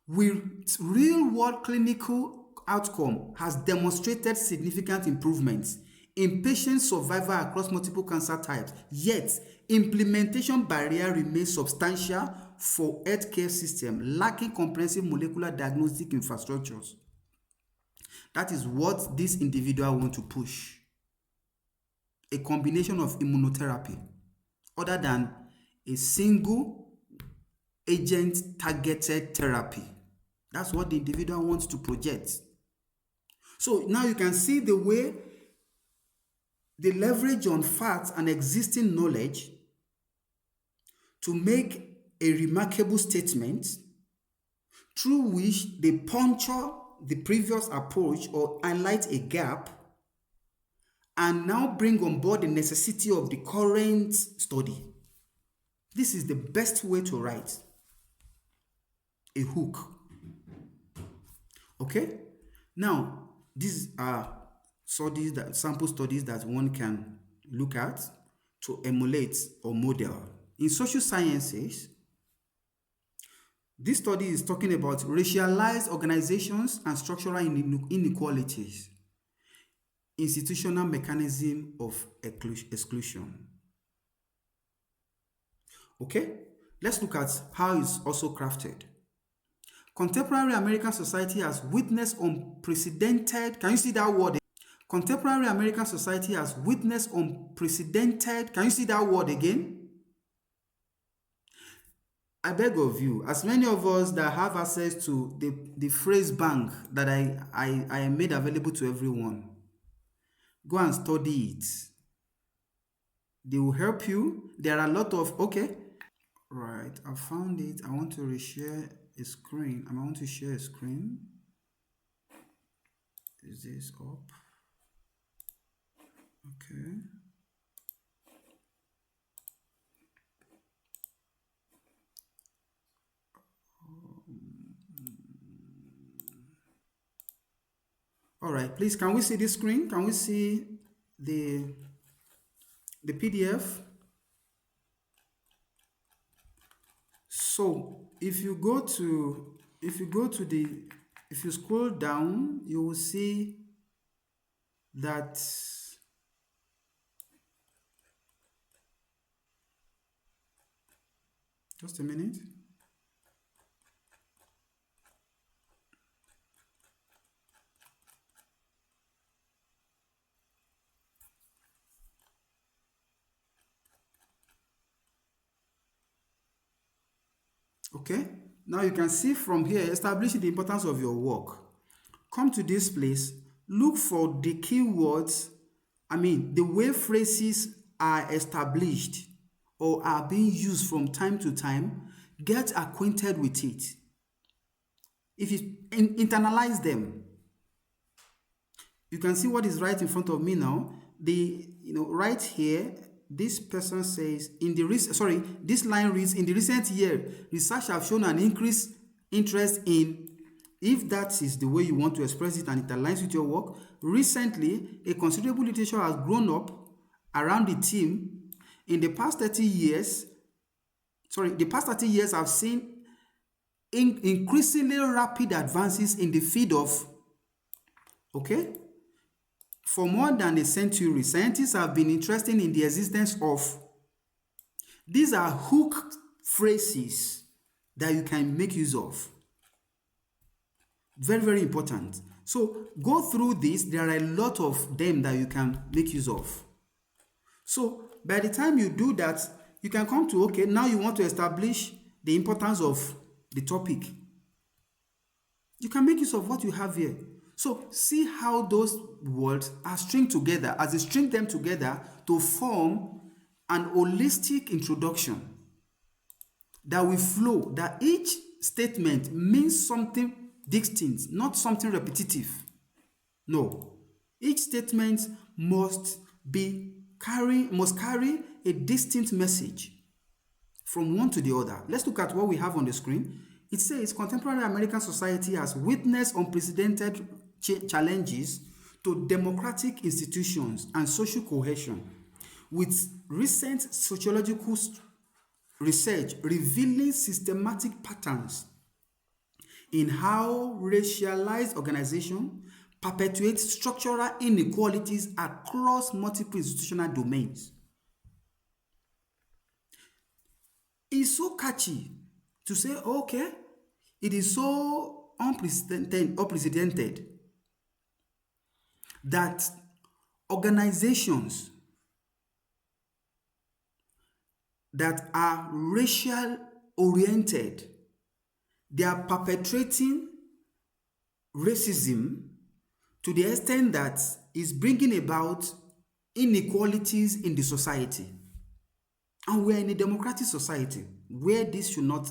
with real-world clinical outcome has demonstrated significant improvements in patient survival across multiple cancer types, yet implementation barrier remains substantial for healthcare systems lacking comprehensive molecular diagnostic infrastructures. That is what this individual wants to push. A combination of immunotherapy other than a single agent targeted therapy. That's what the individual wants to project. So now you can see the way they leverage on facts and existing knowledge to make a remarkable statement through which they puncture the previous approach or highlight a gap and now bring on board the necessity of the current study. This is the best way to write a hook. Okay? Now, these are sample studies that one can look at to emulate or model. In social sciences, this study is talking about racialized organizations and structural inequalities, institutional mechanism of exclusion. Okay, let's look at how it's also crafted. Contemporary American society has witnessed unprecedented, can you see that word? Contemporary American society has witnessed unprecedented, can you see that word again? I beg of you, as many of us that have access to the phrase bank that I made available to everyone, go and study it. They will help you. There are a lot of, okay, right, I found it. I want to reshare a screen. I want to share a screen. Is this up? Okay. All right, please, can we see this screen? Can we see the PDF? So if you scroll down, you will see that just a minute. Okay, now you can see from here, establishing the importance of your work. Come to this place, look for the keywords, the way phrases are established or are being used from time to time, get acquainted with it. If you internalize them, you can see what is right in front of me now. Right here, this person says, this line reads, in the recent year, research have shown an increased interest in, if that is the way you want to express it and it aligns with your work, recently, a considerable literature has grown up around the theme. In the past 30 years, have seen increasingly rapid advances in the field of, for more than a century, scientists have been interested in the existence of, these are hook phrases that you can make use of. Very, very important. So go through this. There are a lot of them that you can make use of. So by the time you do that, you can come to, now you want to establish the importance of the topic. You can make use of what you have here. So see how those words are stringed together, as they string them together to form an holistic introduction that will flow, that each statement means something distinct, not something repetitive. No. Each statement must carry a distinct message from one to the other. Let's look at what we have on the screen. It says contemporary American society has witnessed unprecedented challenges to democratic institutions and social cohesion, with recent sociological research revealing systematic patterns in how racialized organization perpetuates structural inequalities across multiple institutional domains. It's so catchy to say, okay, it is so unprecedented that organizations that are racial oriented, they are perpetrating racism to the extent that it's bringing about inequalities in the society. And we're in a democratic society where this should not,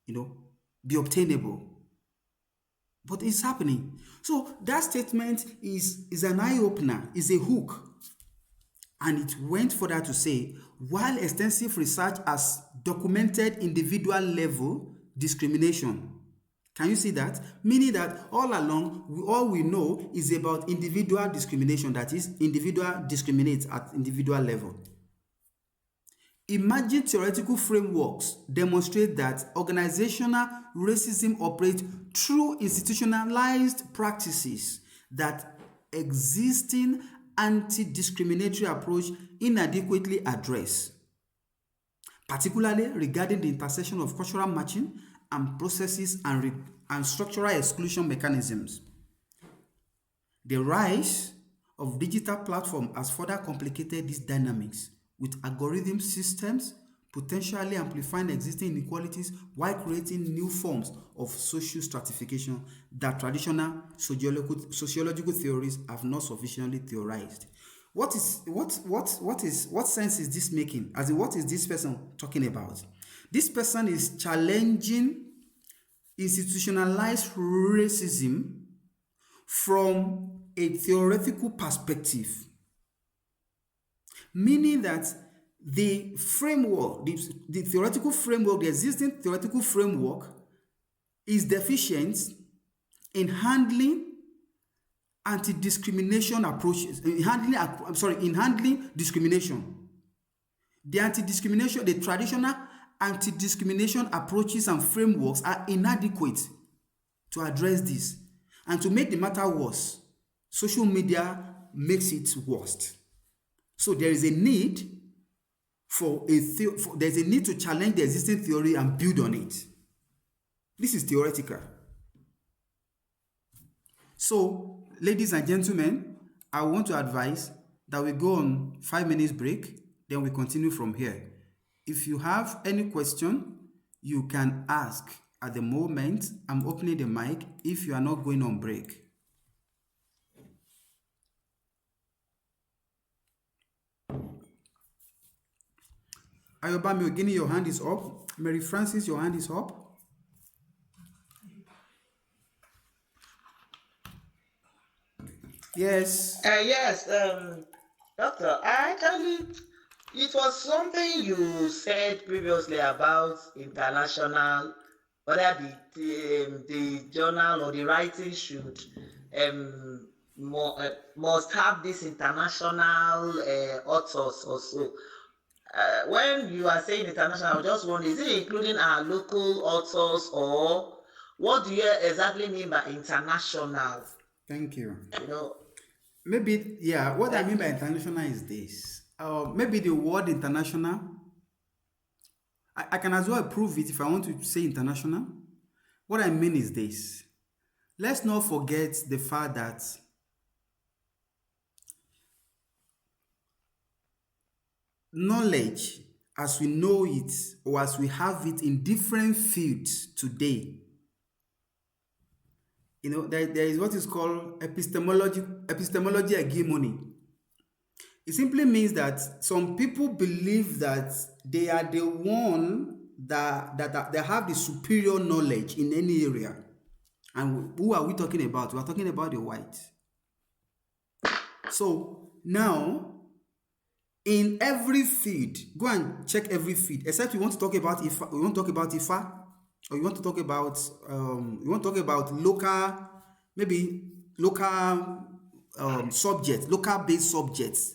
be obtainable. But it's happening. So that statement is an eye-opener, is a hook. And it went further to say, while extensive research has documented individual level discrimination. Can you see that? Meaning that all along, all we know is about individual discrimination, that is, individual discriminates at individual level. Emerging theoretical frameworks demonstrate that organizational racism operates through institutionalized practices that existing anti-discriminatory approach inadequately address, particularly regarding the intersection of cultural matching and processes and structural exclusion mechanisms. The rise of digital platforms has further complicated these dynamics, with algorithm systems potentially amplifying existing inequalities while creating new forms of social stratification that traditional sociological theories have not sufficiently theorized. What sense is this making? As in, what is this person talking about? This person is challenging institutionalized racism from a theoretical perspective, meaning that the framework, the theoretical framework, the existing theoretical framework is deficient in handling anti-discrimination approaches, in handling discrimination. The traditional anti-discrimination approaches and frameworks are inadequate to address this. And to make the matter worse, social media makes it worse. So there is a need there's a need to challenge the existing theory and build on it. This is theoretical. So, ladies and gentlemen, I want to advise that we go on 5 minutes break, then we continue from here. If you have any question, you can ask at the moment. I'm opening the mic if you are not going on break. Ayobami Ogini, your hand is up. Mary Francis, your hand is up. Yes. Yes, Doctor, it was something you said previously about international, whether the journal or the writing should must have this international authors also. When you are saying international, I just wonder, is it including our local authors, or what do you exactly mean by international? Thank you. Maybe, yeah, what I mean by international is this. Maybe the word international, I can as well prove it if I want to say international. What I mean is this. Let's not forget the fact that knowledge, as we know it, or as we have it in different fields today, there is what is called epistemology hegemony. It simply means that some people believe that they are the one that they have the superior knowledge in any area. And who are we talking about? We are talking about the white. So now, in every feed, go and check every feed. Except you want to talk about Ifa, you want to talk about Ifa, or you want to talk about local, maybe local subjects, local based subjects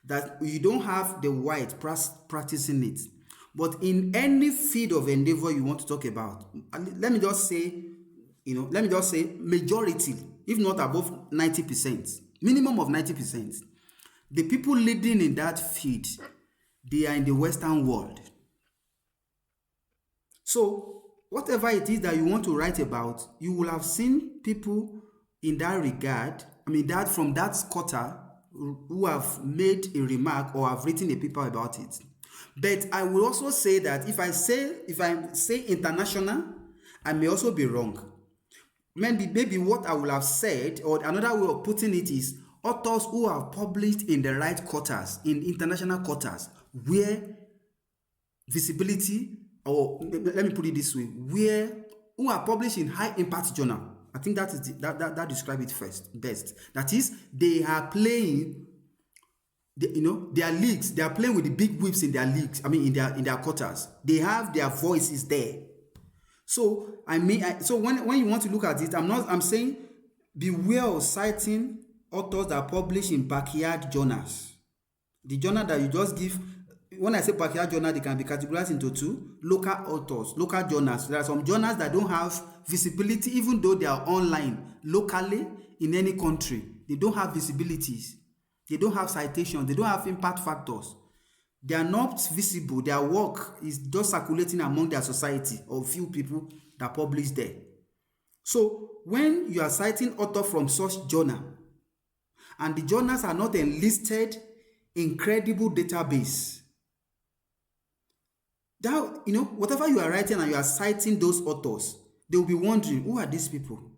that you don't have the white practicing it. But in any field of endeavor you want to talk about, let me just say majority, if not above 90%, minimum of 90%, the people leading in that field, they are in the Western world. So whatever it is that you want to write about, you will have seen people in that regard, that from that quarter, who have made a remark or have written a paper about it. But I will also say that if I say international, I may also be wrong. Maybe what I will have said, or another way of putting it is, authors who have published in the right quarters, in international quarters, where visibility, or let me put it this way, who are published in high impact journal. I think that is that describe it best. That is, they are playing, their leagues. They are playing with the big whips in their leagues. In their quarters. They have their voices there. So so when you want to look at it, I'm saying beware of citing authors that publish in backyard journals. The journal that you just give. When I say backyard journal, they can be categorized into two: local authors, local journals. There are some journals that don't have visibility, even though they are online locally in any country. They don't have visibilities. They don't have citations. They don't have impact factors. They are not visible. Their work is just circulating among their society or few people that publish there. So when you are citing author from such journal, and the journals are not enlisted in credible database, that, whatever you are writing and you are citing those authors, they will be wondering, who are these people?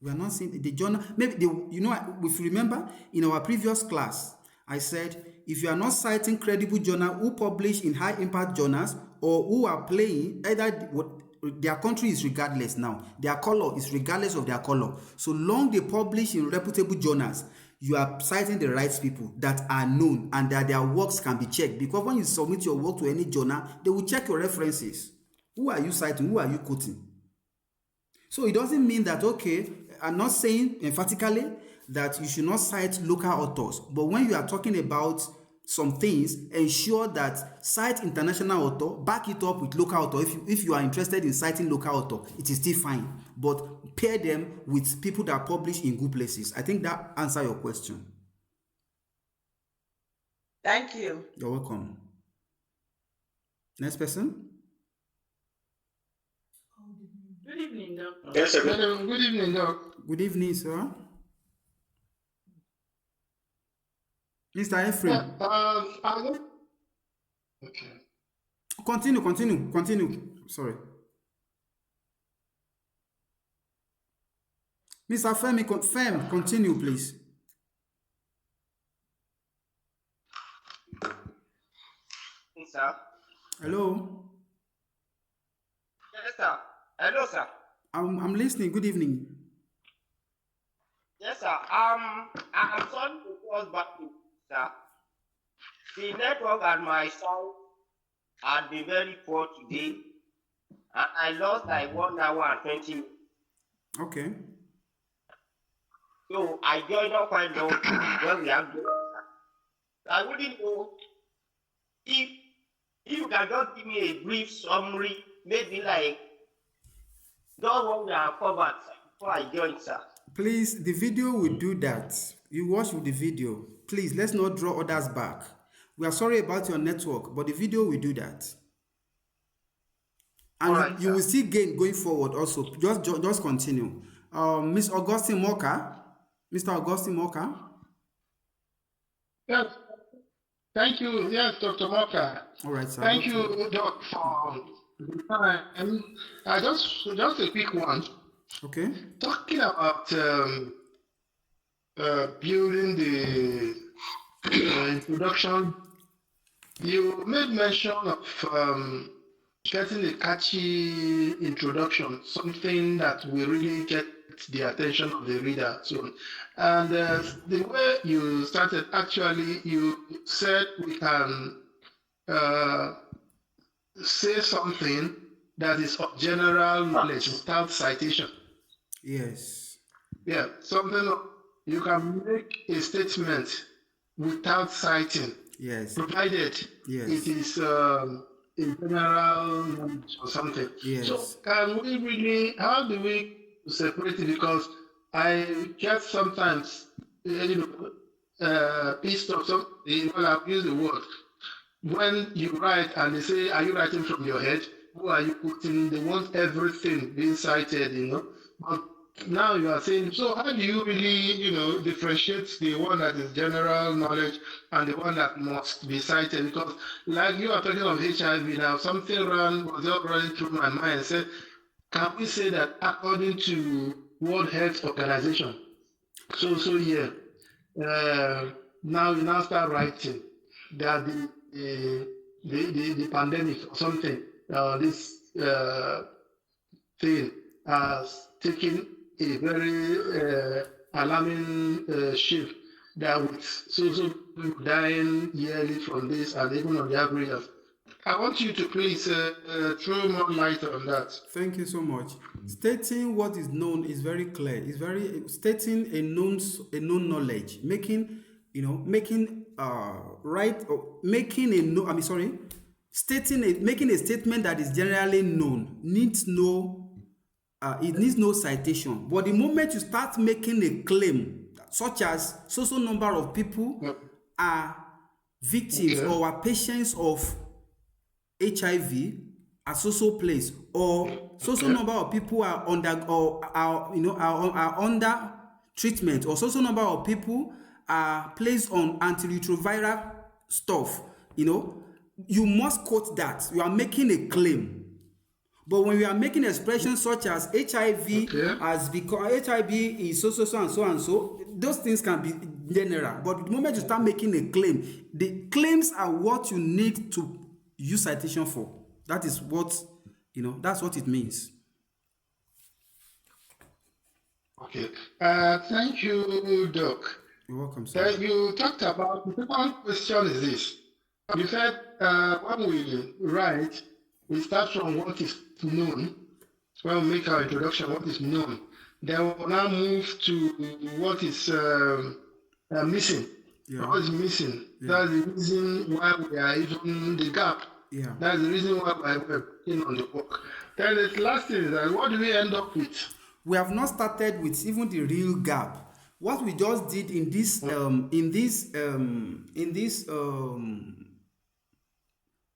We are not seeing the journal. Maybe if you remember in our previous class, I said, if you are not citing credible journal who publish in high impact journals, or who are playing, either their country is regardless now, their color is regardless of their color. So long they publish in reputable journals, you are citing the right people that are known and that their works can be checked. Because when you submit your work to any journal, they will check your references. Who are you citing? Who are you quoting? So it doesn't mean that, okay, I'm not saying emphatically that you should not cite local authors, but when you are talking about some things, ensure that cite international author, back it up with local author. If you are interested in citing local author, it is still fine, but pair them with people that publish in good places. I think that answers your question. Thank you. You're welcome. Next person. Good evening, Doctor. Yes, sir. Good evening, Doc. Good evening, sir. Mr. Ephraim. Okay. Continue. Sorry. Mr. Fem, continue, please. Yes, sir. Hello. Yes, sir. Hello, sir. I'm listening. Good evening. Yes, sir. I'm sorry to call back to sir. The network and my sound had been very poor today, and I lost like 1 hour and 20 minutes. Okay. So I joined up quite long when we have. I wouldn't know if you can just give me a brief summary, maybe like just what we have covered before I join, sir. Please, the video will do that. You watch with the video. Please, let's not draw others back. We are sorry about your network, but the video will do that. And Right, you will see gain going forward also. Just continue. Miss Augustine Moka. Mr. Augustine Moka. Yes. Thank you. Yes, Dr. Moka. All right, sir. Thank you, Doc, for the time. Just a quick one. Okay. Talking about building the introduction, you made mention of getting a catchy introduction, something that will really get the attention of the reader soon. And the way you started, actually, you said we can say something that is of general knowledge without citation. Yes. Yeah, something you can make a statement without citing, Yes. provided Yes. it is in general knowledge or something. Yes. So can we really, how do we separate it? Because I get sometimes, pissed off, well, I'll use the word, when you write and they say, are you writing from your head? Who are you putting? They want everything being cited. But now you are saying, so how do you really, differentiate the one that is general knowledge and the one that must be cited? Because like you are talking of HIV now, something was just running through my mind. Said, can we say that according to World Health Organization, yeah, now you now start writing that the pandemic or something, this thing has taken a very alarming shape that with so people dying yearly from this and even on the average of. I want you to please throw more light on that. Thank you so much. Stating what is known is very clear. It's very stating a known knowledge, making making a statement that is generally known needs it needs no citation. But the moment you start making a claim, such as so number of people are victims or are patients of HIV at so place, or so number of people are under under treatment, or so number of people are placed on antiretroviral stuff, you must quote that. You are making a claim. But when we are making expressions such as HIV has become, HIV is so and so, those things can be general. But the moment you start making a claim, the claims are what you need to use citation for. That is what, that's what it means. Okay. Thank you, Doc. You're welcome, sir. You talked about, the second question is this. You said when we write, we start from what is known. When we make our introduction, what is known. Then we'll now move to what is missing. Yeah. What is missing? Yeah. That's the reason why we are even the gap. Yeah. That's the reason why we're working on the work. Then the last thing is that what do we end up with? We have not started with even the real gap. What we just did in this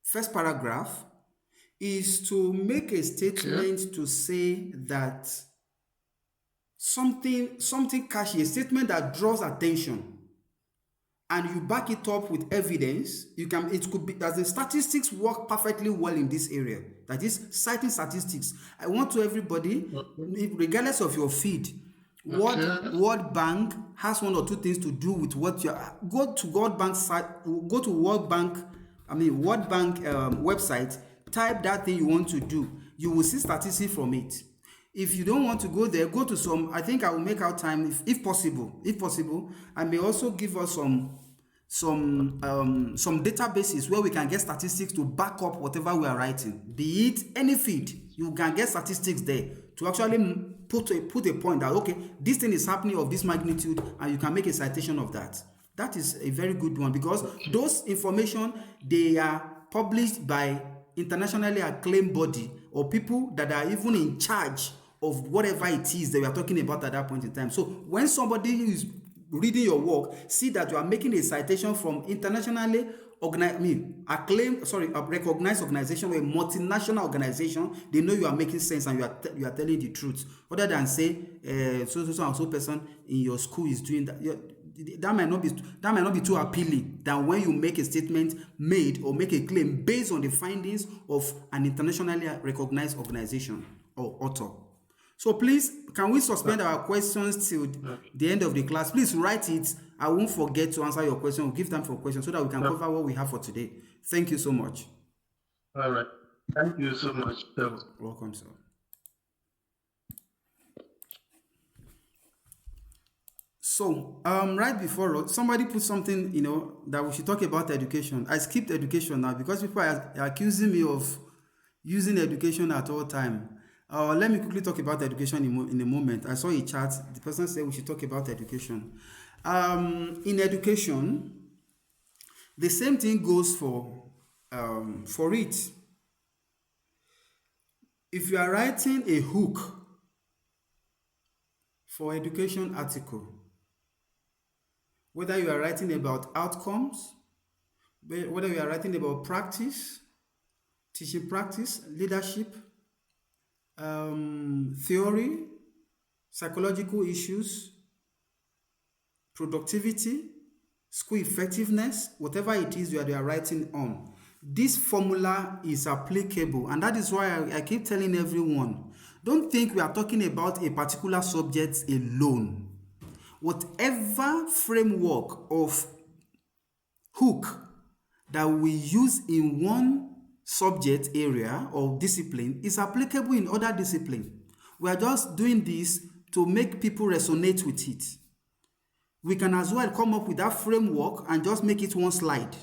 first paragraph is to make a statement to say that something catchy, a statement that draws attention, and you back it up with evidence. It could be that the statistics work perfectly well in this area. That is citing statistics. I want to everybody, regardless of your feed, World Bank has one or two things to do with what you go to World Bank website, type that thing you want to do. You will see statistics from it. If you don't want to go there, go to some. I think I will make out time if possible. I may also give us some databases where we can get statistics to back up whatever we are writing. Be it any feed, you can get statistics there to actually put a point that, okay, this thing is happening of this magnitude, and you can make a citation of that. That is a very good one, because those information, they are published by internationally acclaimed body or people that are even in charge of whatever it is that we are talking about at that point in time. So when somebody is reading your work, see that you are making a citation from internationally recognized organization or a multinational organization, they know you are making sense and you are telling the truth. Other than say so person in your school is doing that. That might not be too appealing than when you make a statement made or make a claim based on the findings of an internationally recognized organization or author. So please, can we suspend our questions till the end of the class? Please write it. I won't forget to answer your question. We'll give time for questions so that we can cover what we have for today. Thank you so much. All right. Thank you so much. Welcome, sir. So, right before somebody put something, that we should talk about education. I skipped education now because people are accusing me of using education at all time. Let me quickly talk about education in a moment. I saw a chat. The person said we should talk about education. In education, the same thing goes for it. If you are writing a hook for education article, whether you are writing about outcomes, whether you are writing about practice, teaching practice, leadership, theory, psychological issues, productivity, school effectiveness, whatever it is you are writing on, this formula is applicable. And that is why I keep telling everyone, don't think we are talking about a particular subject alone. Whatever framework of hook that we use in one subject area or discipline is applicable in other discipline. We are just doing this to make people resonate with it. We can as well come up with that framework and just make it one slide.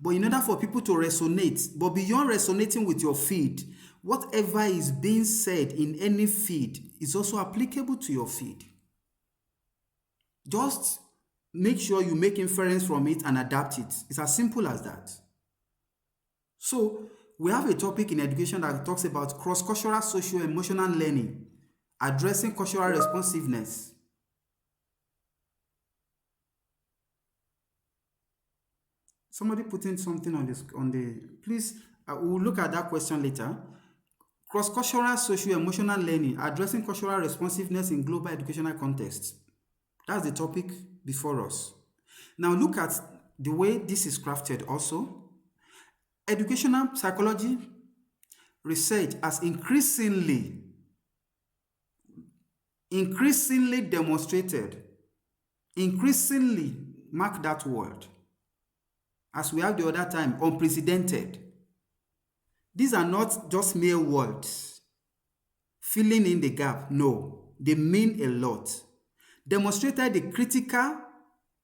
But in order for people to resonate, but beyond resonating with your feed, whatever is being said in any feed is also applicable to your feed. Just make sure you make inference from it and adapt it. It's as simple as that. So, we have a topic in education that talks about cross-cultural socio-emotional learning, addressing cultural responsiveness. Somebody put in something on the please, we'll look at that question later. Cross-cultural socio-emotional learning, addressing cultural responsiveness in global educational context. That's the topic before us. Now look at the way this is crafted also. Educational psychology research has increasingly demonstrated, mark that word, as we have the other time, unprecedented. These are not just mere words, filling in the gap. No, they mean a lot. Demonstrated the critical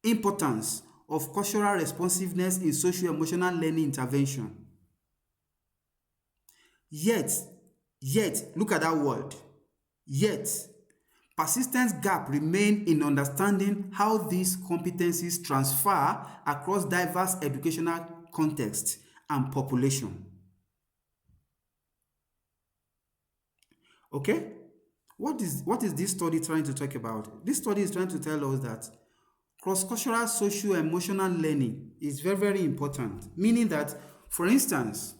importance of cultural responsiveness in socio-emotional learning intervention. Yet, look at that word. Yet, persistent gap remain in understanding how these competencies transfer across diverse educational contexts and population. Okay? What is this study trying to talk about? This study is trying to tell us that cross-cultural socio-emotional learning is very, very important. Meaning that, for instance,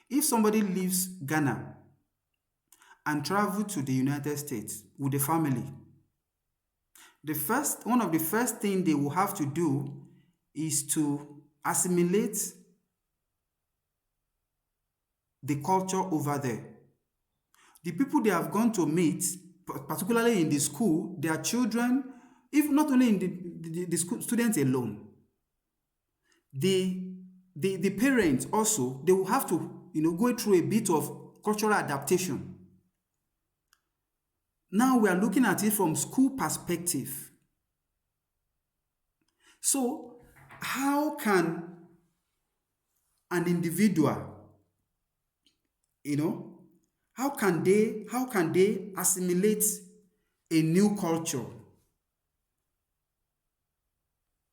if somebody leaves Ghana and travels to the United States with a family, one of the first things they will have to do is to assimilate the culture over there. The people they have gone to meet, particularly in the school, their children, if not only in the school, students alone, the parents also, they will have to go through a bit of cultural adaptation. Now we are looking at it from school perspective. So how can an individual, how can they assimilate a new culture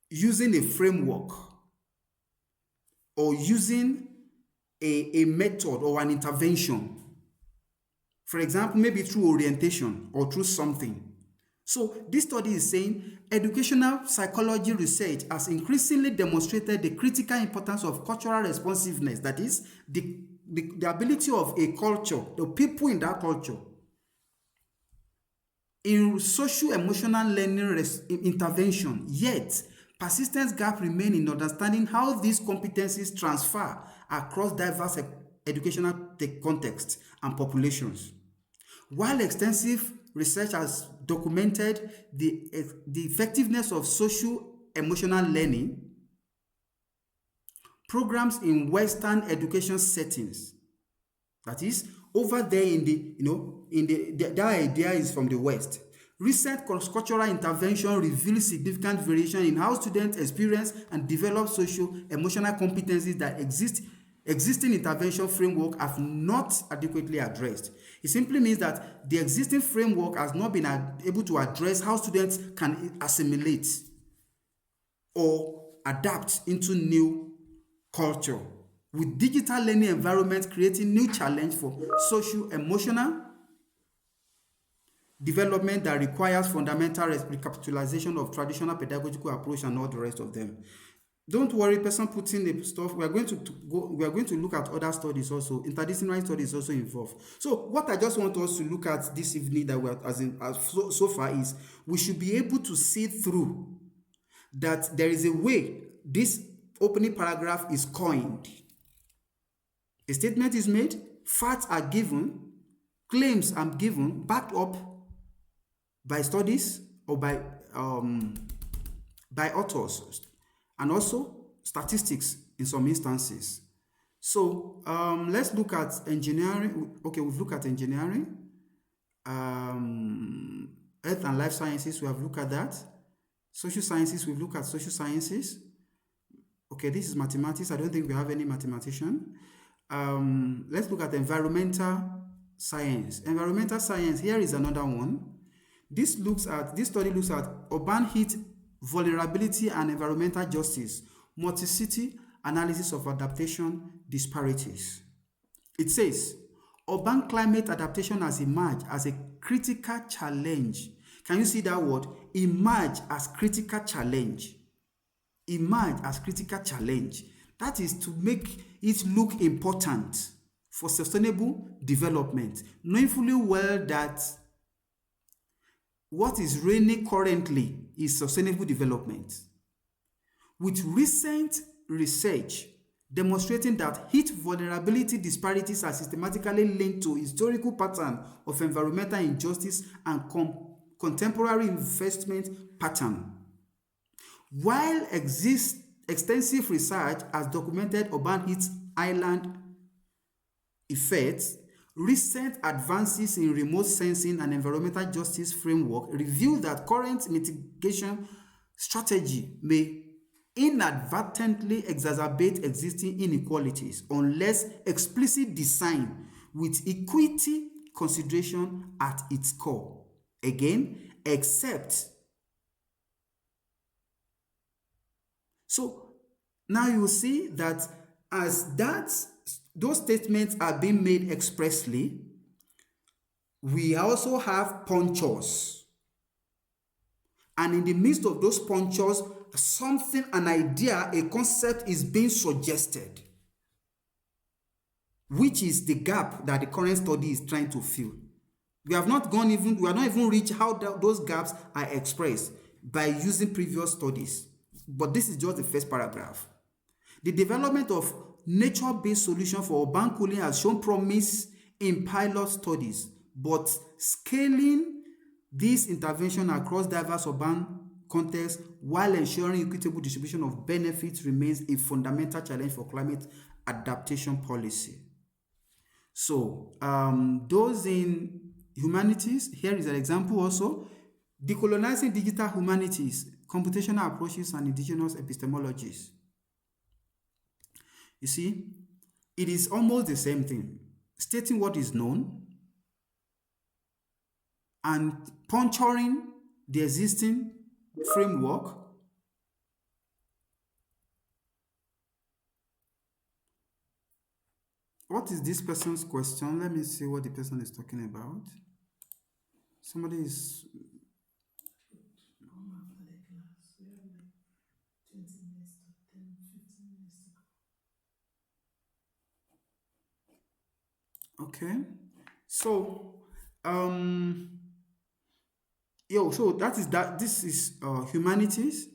using a framework or using a method or an intervention? For example, maybe through orientation or through something. So this study is saying educational psychology research has increasingly demonstrated the critical importance of cultural responsiveness, that is, the ability of a culture, the people in that culture, in socio-emotional learning intervention. Yet, persistent gap remain in understanding how these competencies transfer across diverse educational context and populations. While extensive research has documented the effectiveness of social-emotional learning, programs in Western education settings, that is, over there in that idea is from the West. Recent cross-cultural intervention reveals significant variation in how students experience and develop social-emotional competencies that existing intervention framework have not adequately addressed. It simply means that the existing framework has not been able to address how students can assimilate or adapt into new culture, with digital learning environments creating new challenge for socio-emotional development that requires fundamental recapitalization of traditional pedagogical approach and all the rest of them. Don't worry, person putting the stuff. We are going to look at other studies also. Interdisciplinary studies also involved. So what I just want us to look at this evening that we are so far is we should be able to see through that there is a way this opening paragraph is coined. A statement is made, facts are given, claims are given, backed up by studies or by authors, and also statistics in some instances. So let's look at engineering. Okay, we've looked at engineering, earth and life sciences, we have looked at that. Social sciences, we've looked at social sciences. Okay, this is mathematics. I don't think we have any mathematician. Let's look at environmental science. Environmental science, here is another one. This study looks at urban heat vulnerability and environmental justice, multi-city analysis of adaptation disparities. It says, urban climate adaptation has emerged as a critical challenge. Can you see that word? Emerge as critical challenge. Emerge as critical challenge. That is to make it look important for sustainable development, knowing fully well that what is reigning currently is sustainable development. With recent research demonstrating that heat vulnerability disparities are systematically linked to historical pattern of environmental injustice and contemporary investment pattern. While extensive research has documented urban heat island effects, recent advances in remote sensing and environmental justice framework reveal that current mitigation strategy may inadvertently exacerbate existing inequalities unless explicit design with equity consideration at its core. Again, except. So now you see that as those statements are being made expressly, we also have punctures. And in the midst of those punctures, something, an idea, a concept is being suggested, which is the gap that the current study is trying to fill. We have not even reached how those gaps are expressed by using previous studies. But this is just the first paragraph. The development of nature-based solution for urban cooling has shown promise in pilot studies, but scaling this intervention across diverse urban contexts while ensuring equitable distribution of benefits remains a fundamental challenge for climate adaptation policy. So, those in humanities, here is an example also. Decolonizing digital humanities, computational approaches, and indigenous epistemologies. You see, it is almost the same thing. Stating what is known and puncturing the existing framework. What is this person's question? Let me see what the person is talking about. Somebody is... Okay, so this is humanities.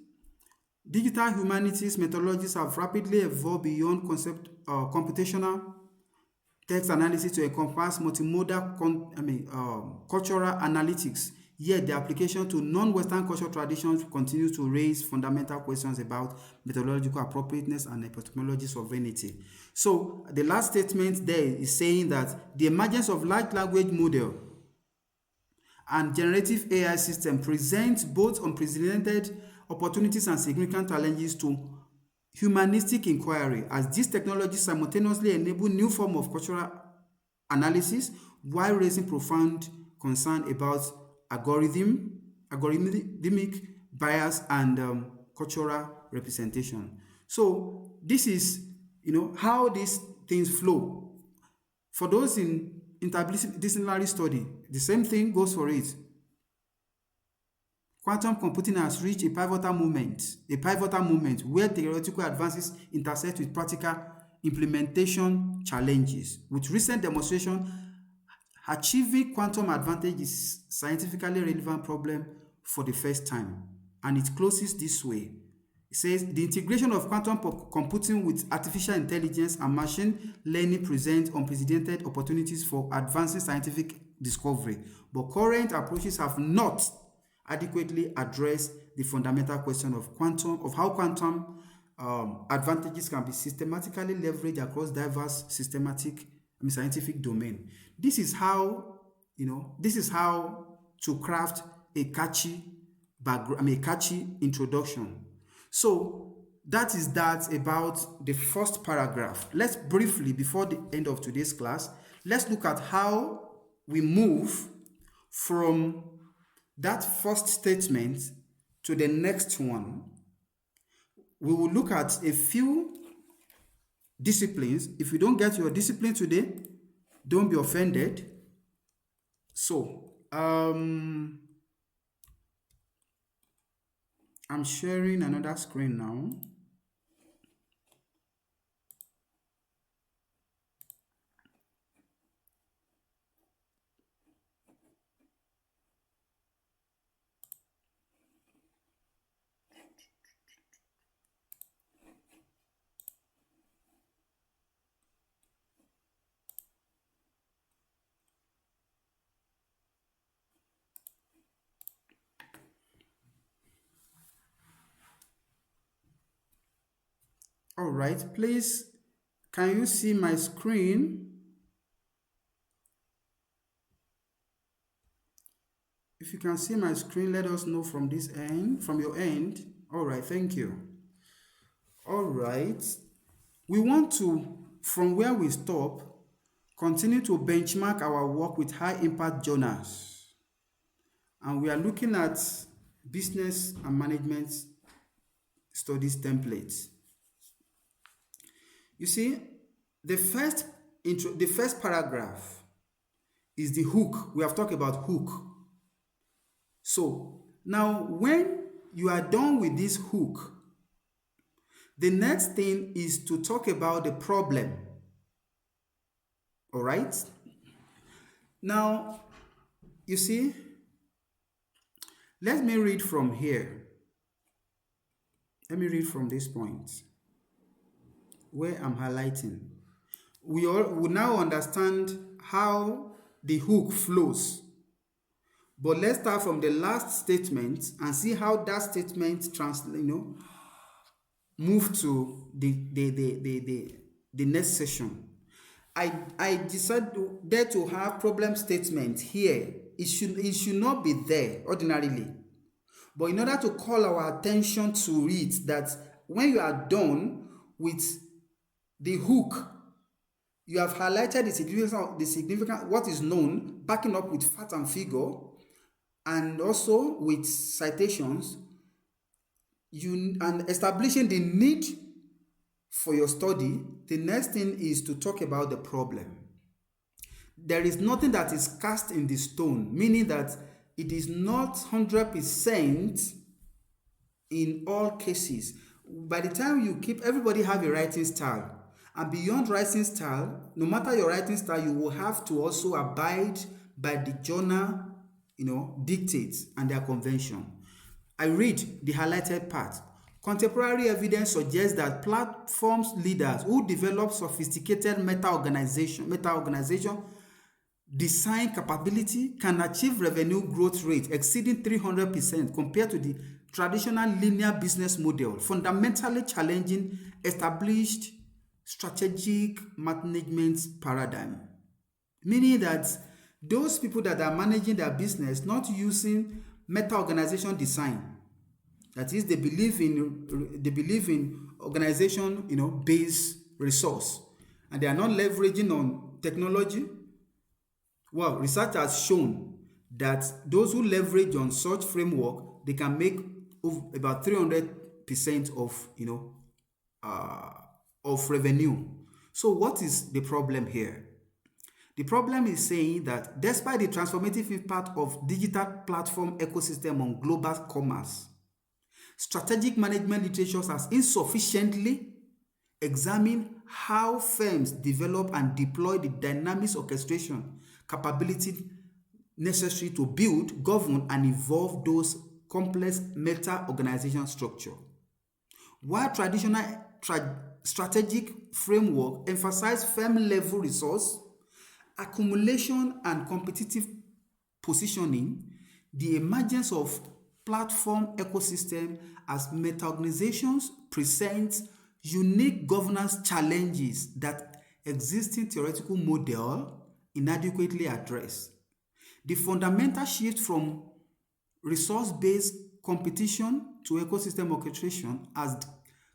Digital humanities methodologies have rapidly evolved beyond computational text analysis to encompass multimodal cultural analytics, yet the application to non-Western cultural traditions continues to raise fundamental questions about methodological appropriateness and epistemology sovereignty. So the last statement there is saying that the emergence of large language model and generative AI system presents both unprecedented opportunities and significant challenges to humanistic inquiry, as these technologies simultaneously enable new form of cultural analysis while raising profound concern about algorithmic bias and cultural representation. So this is, how these things flow. For those in interdisciplinary study, the same thing goes for it. Quantum computing has reached a pivotal moment where theoretical advances intersect with practical implementation challenges. With recent demonstration, achieving quantum advantage is scientifically relevant problem for the first time, and it closes this way. It says the integration of quantum computing with artificial intelligence and machine learning presents unprecedented opportunities for advancing scientific discovery, but current approaches have not adequately addressed the fundamental question of how quantum advantages can be systematically leveraged across diverse scientific domain. This is how to craft a catchy introduction. So that is that about the first paragraph. Let's briefly, before the end of today's class, let's look at how we move from that first statement to the next one. We will look at a few disciplines. If you don't get your discipline today, don't be offended. So, I'm sharing another screen now. All right, please, can you see my screen? If you can see my screen, let us know from this end, from your end. All right, thank you. All right, we want to, from where we stop, continue to benchmark our work with high impact journals. And we are looking at business and management studies templates. You see, the first paragraph is the hook. We have talked about hook. So now when you are done with this hook, the next thing is to talk about the problem. All right? Now, you see, let me read from here. Let me read from this point where I'm highlighting. We now understand how the hook flows. But let's start from the last statement and see how that statement move to the next session. I decided to have problem statement here. It should not be there ordinarily. But in order to call our attention to it, that when you are done with the hook, you have highlighted the significant what is known, backing up with fact and figure, and also with citations, and establishing the need for your study. The next thing is to talk about the problem. There is nothing that is cast in the stone, meaning that it is not 100% in all cases. By the time you everybody have a writing style. And beyond writing style, no matter your writing style, you will have to also abide by the journal, dictates and their convention. I read the highlighted part. Contemporary evidence suggests that platforms leaders who develop sophisticated meta-organization design capability can achieve revenue growth rate exceeding 300% compared to the traditional linear business model, fundamentally challenging established strategic management paradigm. Meaning that those people that are managing their business not using meta-organization design, that is, they believe in organization, based resource, and they are not leveraging on technology. Well, research has shown that those who leverage on such framework, they can make about 300% of revenue. So what is the problem here? The problem is saying that despite the transformative impact of digital platform ecosystem on global commerce, strategic management literature has insufficiently examined how firms develop and deploy the dynamic orchestration capability necessary to build, govern, and evolve those complex meta-organization structure. While traditional strategic framework emphasize firm-level resource accumulation and competitive positioning, the emergence of platform ecosystem as meta-organizations presents unique governance challenges that existing theoretical model inadequately address. The fundamental shift from resource-based competition to ecosystem orchestration has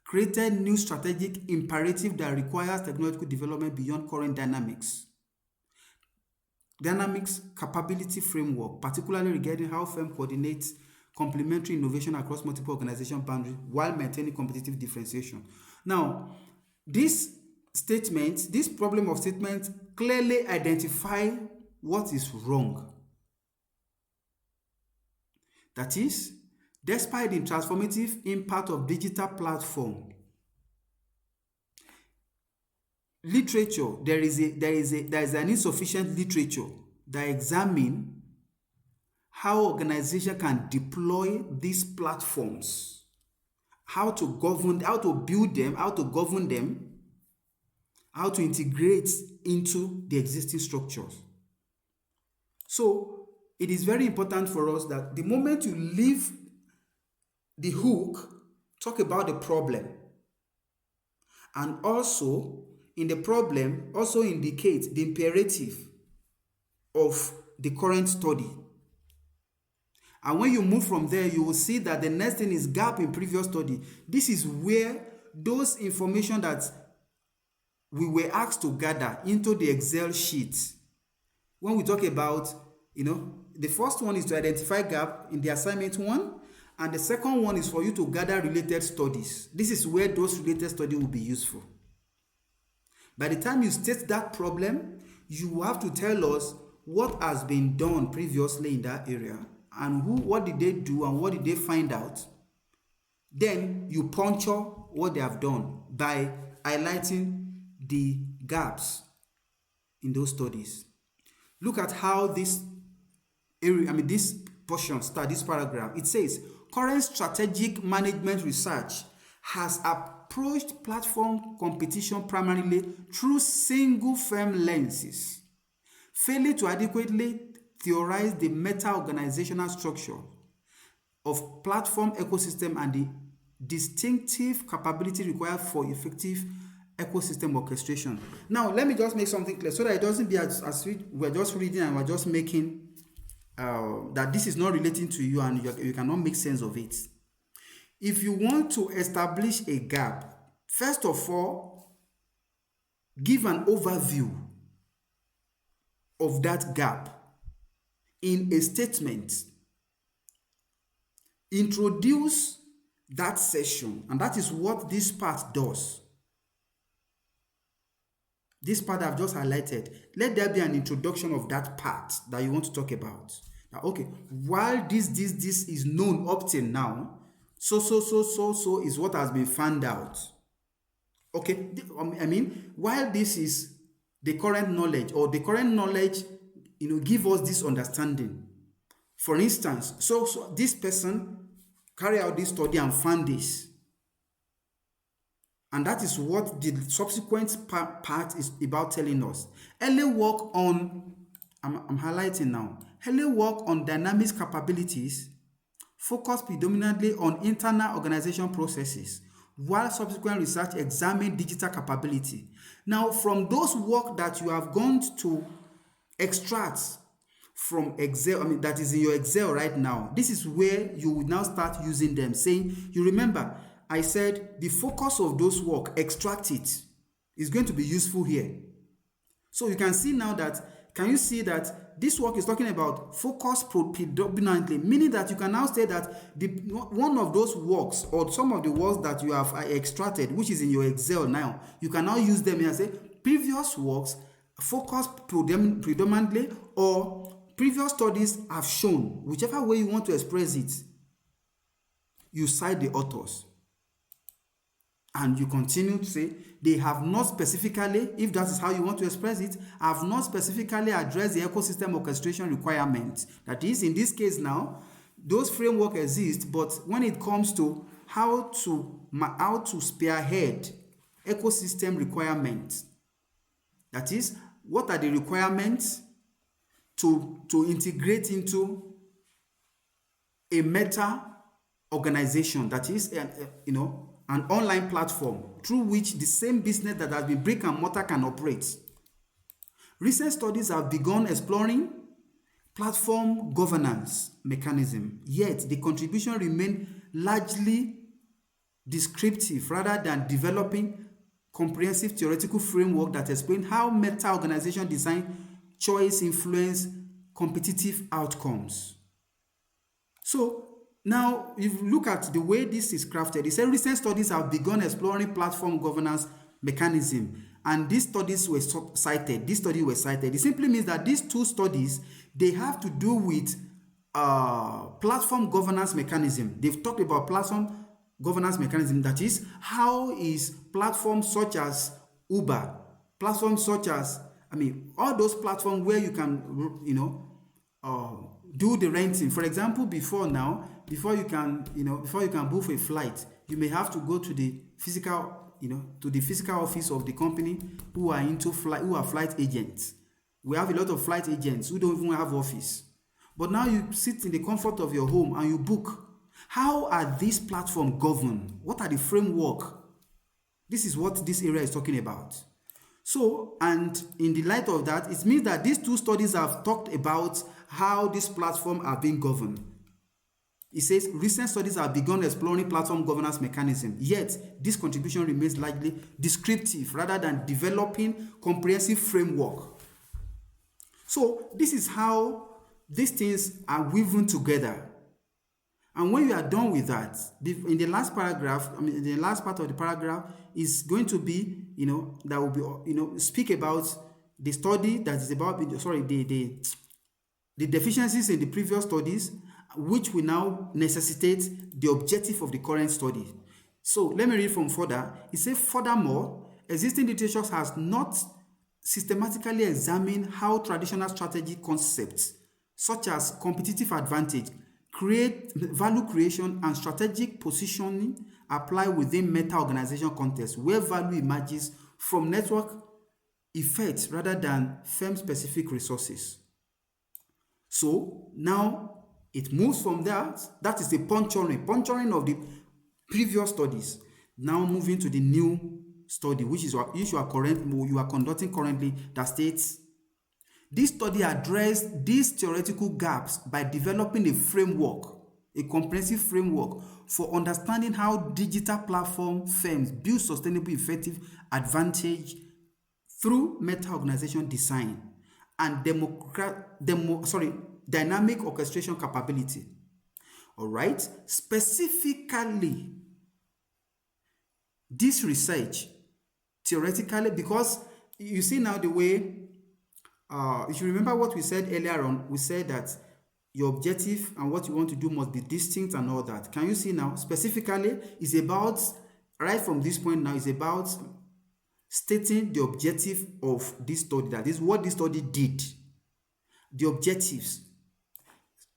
created new strategic imperative that requires technological development beyond current dynamics capability framework, particularly regarding how firms coordinate complementary innovation across multiple organization boundaries while maintaining competitive differentiation. Now, this problem of statement clearly identify what is wrong. That is, despite the transformative impact of digital platform, literature, there is an insufficient literature that examine how organization can deploy these platforms, how to build them, how to govern them, how to integrate into the existing structures. So it is very important for us that the moment you leave the hook, talk about the problem, and also in the problem also indicate the imperative of the current study. And when you move from there, you will see that the next thing is gap in previous study. This is where those information that we were asked to gather into the Excel sheet. When we talk about, the first one is to identify gap in the assignment one, and the second one is for you to gather related studies. This is where those related studies will be useful. By the time you state that problem, you have to tell us what has been done previously in that area and what did they do and what did they find out. Then you puncture what they have done by highlighting the gaps in those studies. Look at how this portion starts, this paragraph. It says, current strategic management research has approached platform competition primarily through single firm lenses, failing to adequately theorize the meta-organizational structure of platform ecosystem and the distinctive capability required for effective ecosystem orchestration. Now, let me just make something clear so that it doesn't be as we're just reading and we're just making that this is not relating to you and you cannot make sense of it. If you want to establish a gap, first of all, give an overview of that gap in a statement. Introduce that session, and that is what this part does. This part I've just highlighted. Let there be an introduction of that part that you want to talk about. Now, okay, while this is known up till now, so is what has been found out. Okay, while this is the current knowledge, or the current knowledge, give us this understanding. For instance, so this person carry out this study and found this. And that is what the subsequent part is about telling us. Early work on, I'm highlighting now, early work on dynamics capabilities focus predominantly on internal organization processes, while subsequent research examine digital capability. Now, from those work that you have gone to extract from Excel, that is in your Excel right now, this is where you will now start using them, saying, you remember, I said the focus of those work, extract it, is going to be useful here. So you can see now that, can you see that this work is talking about focus predominantly, meaning that you can now say that one of those works or some of the works that you have extracted, which is in your Excel now, you can now use them and say previous works focus predominantly, or previous studies have shown, whichever way you want to express it, you cite the authors. And you continue to say, they have not specifically, if that is how you want to express it, have not specifically addressed the ecosystem orchestration requirements. That is, in this case now, those frameworks exist, but when it comes to how to spearhead ecosystem requirements, that is, what are the requirements to integrate into a meta organization, that is, an online platform through which the same business that has been brick and mortar can operate. Recent studies have begun exploring platform governance mechanism, yet the contribution remains largely descriptive rather than developing comprehensive theoretical framework that explain how meta organization design choice influence competitive outcomes. So now, if you look at the way this is crafted, it says recent studies have begun exploring platform governance mechanism, and these studies were cited. This study was cited. It simply means that these two studies, they have to do with platform governance mechanism. They've talked about platform governance mechanism. That is, how is platforms such as Uber, platforms such as, all those platforms where you can, do the renting. For example, before you can book a flight, you may have to go to the physical, to the physical office of the company who are flight agents. We have a lot of flight agents who don't even have office. But now you sit in the comfort of your home and you book. How are these platforms governed? What are the framework? This is what this area is talking about. So, and in the light of that, it means that these two studies have talked about how these platforms are being governed. It says recent studies have begun exploring platform governance mechanism, yet this contribution remains largely descriptive rather than developing comprehensive framework. So this is how these things are woven together. And when you are done with that, in the last paragraph, the last part of the paragraph is going to be, that will be, speak about the study that is about, the deficiencies in the previous studies, which will now necessitate the objective of the current study. So let me read from further. It says, furthermore, existing literature has not systematically examined how traditional strategy concepts such as competitive advantage, value creation, and strategic positioning apply within meta-organization context, where value emerges from network effects rather than firm-specific resources. So now it moves from that is the puncturing of the previous studies, now moving to the new study, which is what you are conducting currently, that states this study addressed these theoretical gaps by developing a framework, a comprehensive framework for understanding how digital platform firms build sustainable effective advantage through meta-organization design and dynamic orchestration capability. All right, specifically this research theoretically, because you see now the way, if you remember what we said earlier on, we said that your objective and what you want to do must be distinct and all that. Can you see now, specifically, is about, right from this point now, is about stating the objective of this study, that is what this study did. The objectives.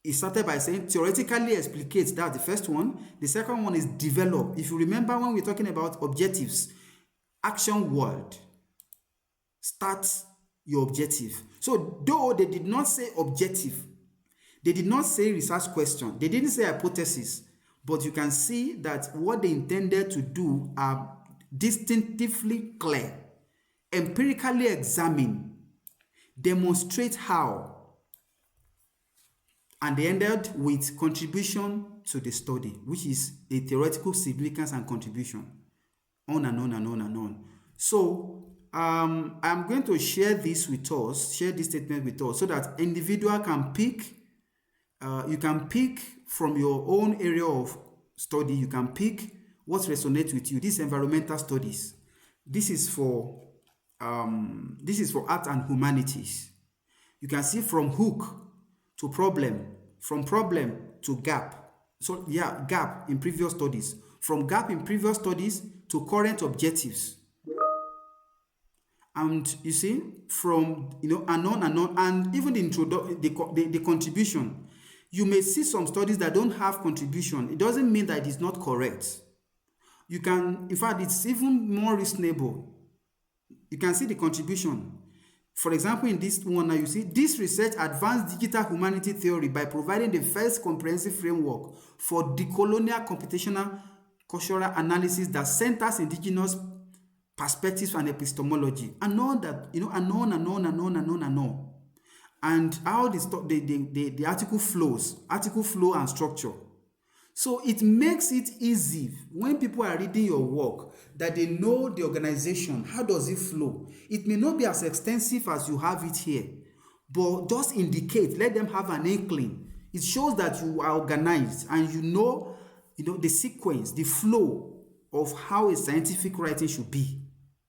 It started by saying theoretically explicates, that's the first one. The second one is develop. If you remember when we're talking about objectives, action word starts your objective. So though they did not say objective, they did not say research question, they didn't say hypothesis, but you can see that what they intended to do are distinctively clear. Empirically examine, demonstrate how, and they ended with contribution to the study, which is a theoretical significance and contribution, on and on and on and on. So I'm going to share this with us, share this statement with us, so that individual can pick, you can pick from your own area of study, you can pick what resonates with you. This environmental studies. This is for art and humanities. You can see from hook to problem, from problem to gap. So yeah, gap in previous studies, from gap in previous studies to current objectives. And you see, from and on, and even the contribution. You may see some studies that don't have contribution. It doesn't mean that it is not correct. You can, in fact, it's even more reasonable. You can see the contribution. For example, in this one now, you see, this research advanced digital humanity theory by providing the first comprehensive framework for decolonial computational cultural analysis that centers indigenous perspectives and epistemology, and all that, and on and on and on and on and on. And how the article flow and structure. So it makes it easy when people are reading your work that they know the organization, how does it flow. It may not be as extensive as you have it here, but just indicate, let them have an inkling. It shows that you are organized and you know the sequence, the flow of how a scientific writing should be.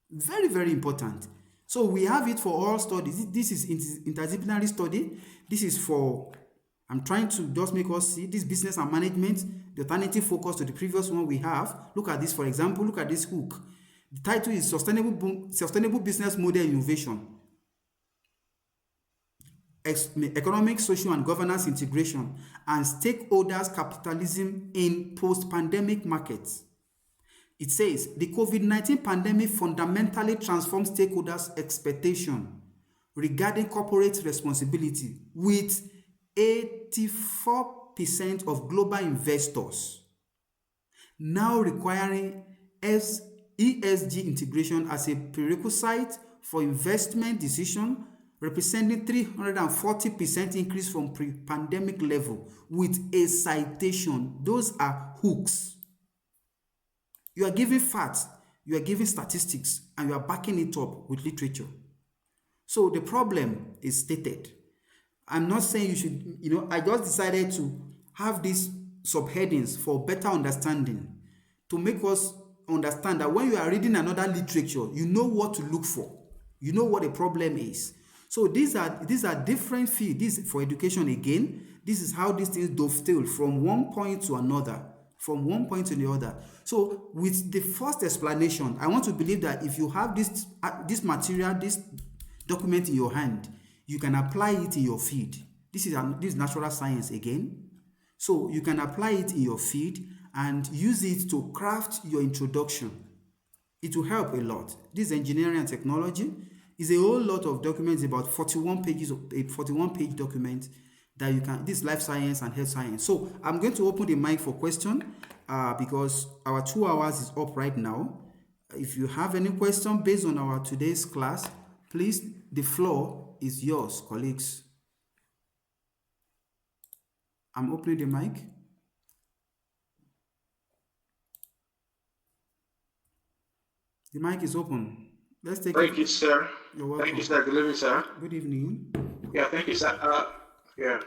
Very, very important. So we have it for all studies. This is interdisciplinary study. This is for, I'm trying to just make us see this business and management, the alternative focus to the previous one we have. Look at this, for example, look at this hook. The title is Sustainable Business Model Innovation. Economic, social, and governance integration and stakeholders capitalism in post-pandemic markets. It says, the COVID-19 pandemic fundamentally transformed stakeholders' expectation regarding corporate responsibility, with 84% of global investors now requiring ESG integration as a prerequisite for investment decision, representing 340% increase from pre-pandemic level, with a citation. Those are hooks. You are giving facts, you are giving statistics, and you are backing it up with literature. So the problem is stated. I'm not saying you should, I just decided to have these subheadings for better understanding, to make us understand that when you are reading another literature, you know what to look for. You know what the problem is. So these are different fields. This for education again. This is how these things dovetail from one point to another. From one point to the other. So with the first explanation, I want to believe that if you have this material, this document in your hand, you can apply it in your field. This is natural science again. So you can apply it in your field and use it to craft your introduction. It will help a lot. This engineering and technology is a whole lot of documents, about 41 pages of a 41-page document that you can, this life science and health science. So I'm going to open the mic for question because our 2 hours is up right now. If you have any question based on our today's class, please, the floor is yours, colleagues. I'm opening the mic. The mic is open. Let's take Thank you, sir. You're welcome. Thank you, sir. Good evening, sir. Good evening. Yeah, thank you, sir. Yeah.